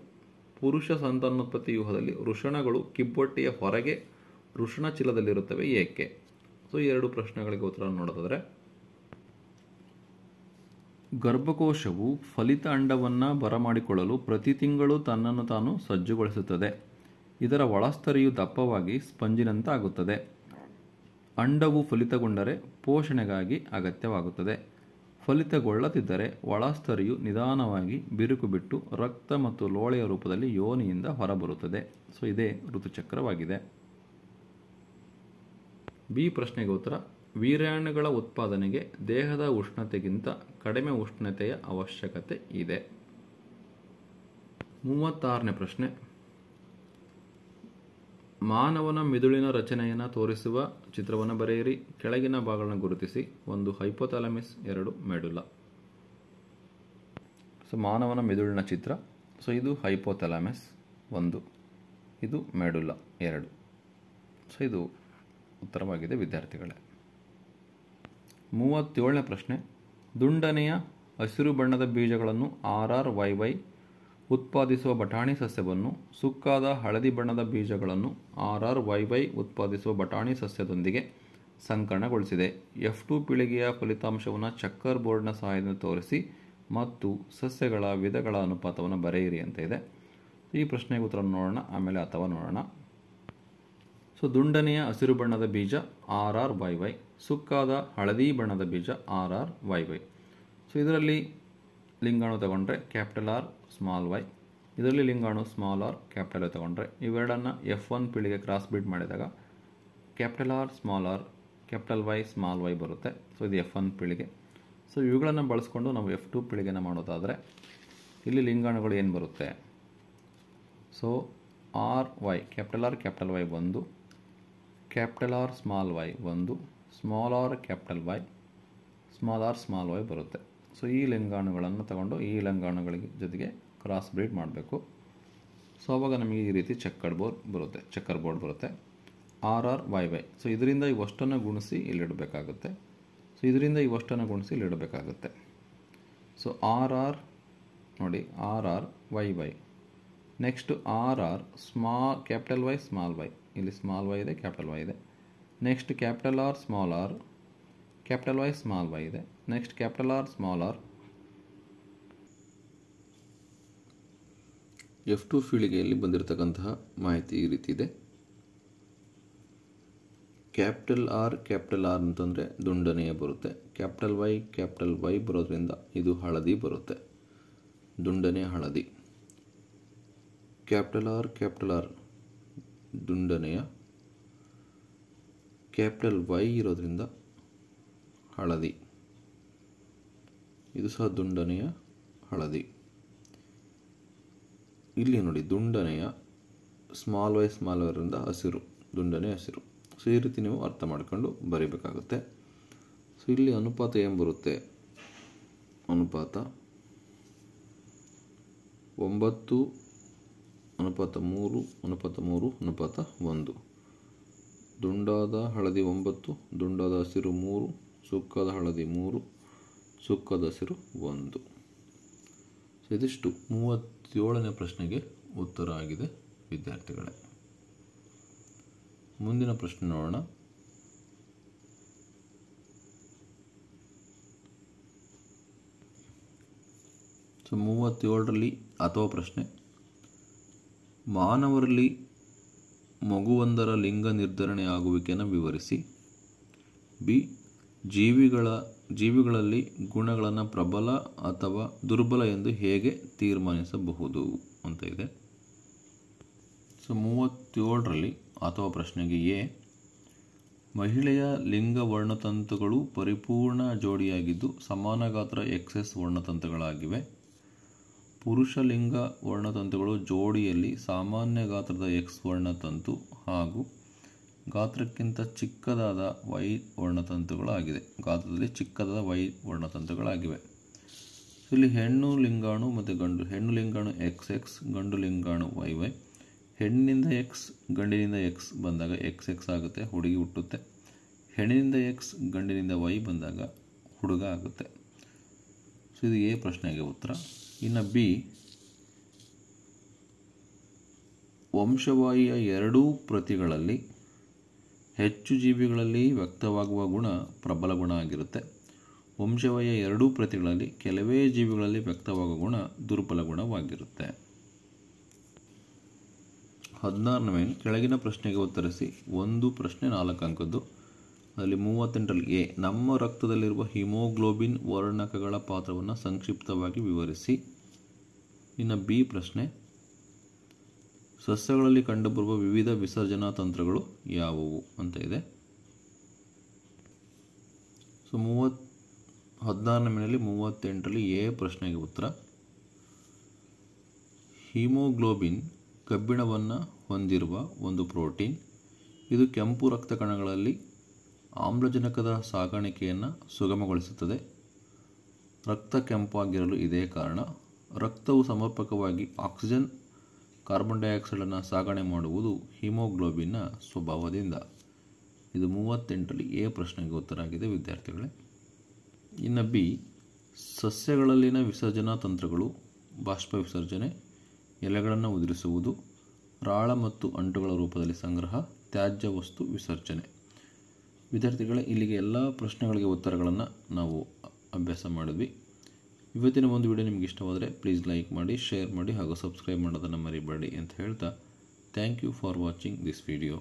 ಪುರುಷ ಸಂತಾನೋತ್ಪತ್ತಿ ವ್ಯೂಹದಲ್ಲಿ ವೃಷಣಗಳು ಕಿಬ್ಬೊಟ್ಟೆಯ ಹೊರಗೆ ವೃಷಣ ಚೀಲದಲ್ಲಿರುತ್ತವೆ, ಏಕೆ? ಸೊ ಈ 2 ಪ್ರಶ್ನೆಗಳಿಗೆ ಉತ್ತರ ನೋಡೋದಾದರೆ, ಗರ್ಭಕೋಶವು ಫಲಿತ ಅಂಡವನ್ನು ಬರಮಾಡಿಕೊಳ್ಳಲು ಪ್ರತಿ ತಿಂಗಳು ತನ್ನನ್ನು ತಾನು ಸಜ್ಜುಗೊಳಿಸುತ್ತದೆ. ಇದರ ಒಳಸ್ತರಿಯು ದಪ್ಪವಾಗಿ ಸ್ಪಂಜಿನಂತಾಗುತ್ತದೆ. ಅಂಡವು ಫಲಿತಗೊಂಡರೆ ಪೋಷಣೆಗಾಗಿ ಅಗತ್ಯವಾಗುತ್ತದೆ. ಫಲಿತಗೊಳ್ಳದಿದ್ದರೆ ಒಳಸ್ತರಿಯು ನಿಧಾನವಾಗಿ ಬಿರುಕು ಬಿಟ್ಟು ರಕ್ತ ಮತ್ತು ಲೋಳೆಯ ರೂಪದಲ್ಲಿ ಯೋನಿಯಿಂದ ಹೊರಬರುತ್ತದೆ. ಸೊ ಇದೇ ಋತುಚಕ್ರವಾಗಿದೆ. ಬಿ ಪ್ರಶ್ನೆಗೆ ಉತ್ತರ. ವೀರ್ಯಾಣುಗಳ ಉತ್ಪಾದನೆಗೆ ದೇಹದ ಉಷ್ಣತೆಗಿಂತ ಕಡಿಮೆ ಉಷ್ಣತೆಯ ಅವಶ್ಯಕತೆ ಇದೆ. 36ನೇ ಪ್ರಶ್ನೆ. ಮಾನವನ ಮಿದುಳಿನ ರಚನೆಯನ್ನು ತೋರಿಸುವ ಚಿತ್ರವನ್ನು ಬರೆಯಿರಿ. ಕೆಳಗಿನ ಭಾಗಗಳನ್ನು ಗುರುತಿಸಿ. 1 ಹೈಪೋಥಾಲಮಿಸ್, 2 ಮೆಡುಲಾ. ಸೊ ಮಾನವನ ಮಿದುಳಿನ ಚಿತ್ರ. ಸೊ ಇದು ಹೈಪೋಥಾಲಮಿಸ್ 1, ಇದು ಮೆಡುಲಾ 2. ಸೊ ಇದು ಉತ್ತರವಾಗಿದೆ ವಿದ್ಯಾರ್ಥಿಗಳೇ. 37ನೇ ಪ್ರಶ್ನೆ. ದುಂಡನೆಯ ಹಸಿರು ಬಣ್ಣದ ಬೀಜಗಳನ್ನು RRYY ಉತ್ಪಾದಿಸುವ ಬಟಾಣಿ ಸಸ್ಯವನ್ನು ಸುಕ್ಕಾದ ಹಳದಿ ಬಣ್ಣದ ಬೀಜಗಳನ್ನು RRYY ಉತ್ಪಾದಿಸುವ ಬಟಾಣಿ ಸಸ್ಯದೊಂದಿಗೆ ಸಂಕರಣಗೊಳಿಸಿದೆ. F2 ಪೀಳಿಗೆಯ ಫಲಿತಾಂಶವನ್ನು ಚೆಕ್ಕರ್ ಬೋರ್ಡ್ನ ಸಹಾಯದಿಂದ ತೋರಿಸಿ ಮತ್ತು ಸಸ್ಯಗಳ ವಿಧಗಳ ಅನುಪಾತವನ್ನು ಬರೆಯಿರಿ ಅಂತ ಇದೆ. ಈ ಪ್ರಶ್ನೆಗೆ ಉತ್ತರ ನೋಡೋಣ, ಆಮೇಲೆ ಅಥವಾ ನೋಡೋಣ. ಸೊ ದುಂಡನೆಯ ಹಸಿರು ಬಣ್ಣದ ಬೀಜ RRYY, ಸುಕ್ಕಾದ ಹಳದಿ ಬಣ್ಣದ ಬೀಜ RRYY. ಸೊ ಇದರಲ್ಲಿ ಲಿಂಗಾಣು ತಗೊಂಡ್ರೆ ಕ್ಯಾಪಿಟಲ್ R ಸ್ಮಾಲ್ y, ಇದರಲ್ಲಿ ಲಿಂಗಾಣು ಸ್ಮಾಲ್ r ಕ್ಯಾಪಿಟಲ್ y ತಗೊಂಡ್ರೆ ಇವೆರಡನ್ನು F1 ಪೀಳಿಗೆ ಕ್ರಾಸ್ ಬ್ರೀಡ್ ಮಾಡಿದಾಗ capital R small r capital Y small y ಬರುತ್ತೆ. ಸೊ ಇದು F1 ಪೀಳಿಗೆ. ಸೊ ಇವುಗಳನ್ನು ಬಳಸ್ಕೊಂಡು ನಾವು F2 ಪೀಳಿಗೆನ ಮಾಡೋದಾದರೆ ಇಲ್ಲಿ ಲಿಂಗಾಣುಗಳು ಏನು ಬರುತ್ತೆ? So RY capital R capital Y ಒಂದು, ಕ್ಯಾಪಿಟಲ್ R ಸ್ಮಾಲ್ y ಒಂದು, small r capital Y, small r small y ಬರುತ್ತೆ. ಸೊ ಈ ಲಿಂಗಾಣುಗಳನ್ನು ತಗೊಂಡು ಈ ಲಿಂಗಾಣುಗಳಿಗೆ ಜೊತೆಗೆ ಕ್ರಾಸ್ ಬ್ರೀಡ್ ಮಾಡಬೇಕು. ಸೊ ಆವಾಗ ನಮಗೆ ಈ ರೀತಿ ಚೆಕ್ಕರ್ ಬೋರ್ಡ್ ಬರುತ್ತೆ RRYY. ಸೊ ಇದರಿಂದ ಇವಷ್ಟನ್ನು ಗುಣಿಸಿ ಇಲ್ಲಿಡಬೇಕಾಗುತ್ತೆ. ಸೊ ಇದರಿಂದ ಇವಷ್ಟನ್ನು ಗುಣಿಸಿ ಇಲ್ಲಿಡಬೇಕಾಗುತ್ತೆ. ಸೊ RR ನೋಡಿ RRYY, next RR capital Y small y, ಇಲ್ಲಿ ಸ್ಮಾಲ್ y ಇದೆ ಕ್ಯಾಪಿಟಲ್ Y ಇದೆ. Next capital R small r capital Y small y ಇದೆ. Next capital R small r. F2 ಪೀಳಿಗೆಯಲ್ಲಿ ಬಂದಿರತಕ್ಕಂತಹ ಮಾಹಿತಿ ಈ ರೀತಿ ಇದೆ. ಕ್ಯಾಪಿಟಲ್ R ಅಂತಂದರೆ ದುಂಡನೆಯ ಬರುತ್ತೆ. ಕ್ಯಾಪಿಟಲ್ Y ಬರೋದ್ರಿಂದ ಇದು ಹಳದಿ ಬರುತ್ತೆ, ದುಂಡನೆಯ ಹಳದಿ. ಕ್ಯಾಪಿಟಲ್ R ದುಂಡನೆಯ, ಕ್ಯಾಪಿಟಲ್ Y ಇರೋದ್ರಿಂದ ಹಳದಿ, ಇದು ಸಹ ದುಂಡನೆಯ ಹಳದಿ. ಇಲ್ಲಿ ನೋಡಿ ದುಂಡನೆಯ ಸ್ಮಾಲ್ y ಇರೋದ್ರಿಂದ ಹಸಿರು, ದುಂಡನೆಯ ಹಸಿರು. ಸೊ ಈ ರೀತಿ ನೀವು ಅರ್ಥ ಮಾಡ್ಕೊಂಡು ಬರೀಬೇಕಾಗುತ್ತೆ. ಸೊ ಇಲ್ಲಿ ಅನುಪಾತ ಏನು ಬರುತ್ತೆ? ಅನುಪಾತ 9:3:3:1. ದುಂಡಾದ ಹಳದಿ 9, ದುಂಡಾದ ಹಸಿರು 3, ಸುಕ್ಕಾದ ಹಳದಿ 3, ಸುಕ್ಕಾದ ಹಸಿರು 1. ಸೊ ಇದಿಷ್ಟು 37ನೇ ಪ್ರಶ್ನೆಗೆ ಉತ್ತರ ಆಗಿದೆ ವಿದ್ಯಾರ್ಥಿಗಳೇ. ಮುಂದಿನ ಪ್ರಶ್ನೆ ನೋಡೋಣ. ಸೊ 37ರಲ್ಲಿ ಅಥವಾ ಪ್ರಶ್ನೆ, ಮಾನವರಲ್ಲಿ ಮಗುವೊಂದರ ಲಿಂಗ ನಿರ್ಧರಣೆ ಆಗುವಿಕೆಯನ್ನು ವಿವರಿಸಿ. ಬಿ, ಜೀವಿಗಳಲ್ಲಿ ಗುಣಗಳನ್ನು ಪ್ರಬಲ ಅಥವಾ ದುರ್ಬಲ ಎಂದು ಹೇಗೆ ತೀರ್ಮಾನಿಸಬಹುದು ಅಂತ ಇದೆ. ಸೊ 37ರಲ್ಲಿ ಅಥವಾ ಪ್ರಶ್ನೆಗೆ ಎ, ಮಹಿಳೆಯ ಲಿಂಗ ವರ್ಣತಂತುಗಳು ಪರಿಪೂರ್ಣ ಜೋಡಿಯಾಗಿದ್ದು ಸಮಾನ ಗಾತ್ರ XS ವರ್ಣತಂತುಗಳಾಗಿವೆ. ಪುರುಷ ಲಿಂಗ ವರ್ಣತಂತುಗಳು ಜೋಡಿಯಲ್ಲಿ ಸಾಮಾನ್ಯ ಗಾತ್ರದ X ವರ್ಣತಂತು ಹಾಗೂ ಗಾತ್ರಕ್ಕಿಂತ ಚಿಕ್ಕದಾದ Y ವರ್ಣತಂತುಗಳಾಗಿದೆ, ಗಾತ್ರದಲ್ಲಿ ಚಿಕ್ಕದಾದ Y ವರ್ಣತಂತುಗಳಾಗಿವೆ. ಇಲ್ಲಿ ಹೆಣ್ಣು ಲಿಂಗಾಣು ಮತ್ತು ಹೆಣ್ಣು ಲಿಂಗಾಣು XX, ಗಂಡು ಲಿಂಗಾಣು YY. ಹೆಣ್ಣಿನಿಂದ X, ಗಂಡಿನಿಂದ X ಬಂದಾಗ XX ಆಗುತ್ತೆ, ಹುಡುಗಿ ಹುಟ್ಟುತ್ತೆ. ಹೆಣ್ಣಿನಿಂದ X, ಗಂಡಿನಿಂದ Y ಬಂದಾಗ ಹುಡುಗ ಆಗುತ್ತೆ. ಸೊ ಇದು ಎ ಪ್ರಶ್ನೆಗೆ ಉತ್ತರ. ಇನ್ನು ಬಿ, ವಂಶವಾಹಿಯ ಎರಡೂ ಪ್ರತಿಗಳಲ್ಲಿ ಹೆಚ್ಚು ಜೀವಿಗಳಲ್ಲಿ ವ್ಯಕ್ತವಾಗುವ ಗುಣ ಪ್ರಬಲ ಗುಣ ಆಗಿರುತ್ತೆ. ವಂಶವಾಹಿಯ ಎರಡೂ ಪ್ರತಿಗಳಲ್ಲಿ ಕೆಲವೇ ಜೀವಿಗಳಲ್ಲಿ ವ್ಯಕ್ತವಾಗುವ ಗುಣ ದುರ್ಬಲ ಗುಣವಾಗಿರುತ್ತೆ. 16ನೇ ಕೆಳಗಿನ ಪ್ರಶ್ನೆಗೆ ಉತ್ತರಿಸಿ. ಒಂದು ಪ್ರಶ್ನೆ 4 ಅಂಕದ್ದು. ಅದರಲ್ಲಿ 38ರಲ್ಲಿ ಎ, ನಮ್ಮ ರಕ್ತದಲ್ಲಿರುವ ಹಿಮೋಗ್ಲೋಬಿನ್ ವರ್ಣಕಗಳ ಪಾತ್ರವನ್ನು ಸಂಕ್ಷಿಪ್ತವಾಗಿ ವಿವರಿಸಿ. ಇನ್ನು ಬಿ ಪ್ರಶ್ನೆ, ಸಸ್ಯಗಳಲ್ಲಿ ಕಂಡುಬರುವ ವಿವಿಧ ವಿಸರ್ಜನಾ ತಂತ್ರಗಳು ಯಾವುವು ಅಂತ ಇದೆ. ಸೊ 16ನೇ 38ರಲ್ಲಿ ಎ ಪ್ರಶ್ನೆಗೆ ಉತ್ತರ. ಹಿಮೋಗ್ಲೋಬಿನ್ ಕಬ್ಬಿಣವನ್ನು ಹೊಂದಿರುವ ಒಂದು ಪ್ರೋಟೀನ್. ಇದು ಕೆಂಪು ರಕ್ತ ಕಣಗಳಲ್ಲಿ ಆಮ್ಲಜನಕದ ಸಾಗಾಣಿಕೆಯನ್ನು ಸುಗಮಗೊಳಿಸುತ್ತದೆ. ರಕ್ತ ಕೆಂಪಾಗಿರಲು ಇದೇ ಕಾರಣ. ರಕ್ತವು ಸಮರ್ಪಕವಾಗಿ ಆಕ್ಸಿಜನ್, ಕಾರ್ಬನ್ ಡೈಆಕ್ಸೈಡನ್ನು ಸಾಗಣೆ ಮಾಡುವುದು ಹಿಮೋಗ್ಲೋಬಿನ್ನ ಸ್ವಭಾವದಿಂದ. ಇದು 38ರಲ್ಲಿ ಎ ಪ್ರಶ್ನೆಗೆ ಉತ್ತರ ಆಗಿದೆ ವಿದ್ಯಾರ್ಥಿಗಳೇ. ಇನ್ನು ಬಿ, ಸಸ್ಯಗಳಲ್ಲಿನ ವಿಸರ್ಜನಾ ತಂತ್ರಗಳು: ಬಾಷ್ಪ ವಿಸರ್ಜನೆ, ಎಲೆಗಳನ್ನು ಉದುರಿಸುವುದು, ರಾಳ ಮತ್ತು ಅಂಟುಗಳ ರೂಪದಲ್ಲಿ ಸಂಗ್ರಹ, ತ್ಯಾಜ್ಯ ವಸ್ತು ವಿಸರ್ಜನೆ. ವಿದ್ಯಾರ್ಥಿಗಳೇ, ಇಲ್ಲಿಗೆ ಎಲ್ಲ ಪ್ರಶ್ನೆಗಳಿಗೆ ಉತ್ತರಗಳನ್ನು ನಾವು ಅಭ್ಯಾಸ ಮಾಡಿದ್ವಿ. ಇವತ್ತಿನ ಒಂದು ವಿಡಿಯೋ ನಿಮಗೆ ಇಷ್ಟವಾದರೆ ಪ್ಲೀಸ್ ಲೈಕ್ ಮಾಡಿ, ಶೇರ್ ಮಾಡಿ ಹಾಗೂ ಸಬ್ಸ್ಕ್ರೈಬ್ ಮಾಡೋದನ್ನು ಮರಿಬೇಡಿ ಅಂತ ಹೇಳ್ತಾ thank you for watching this video.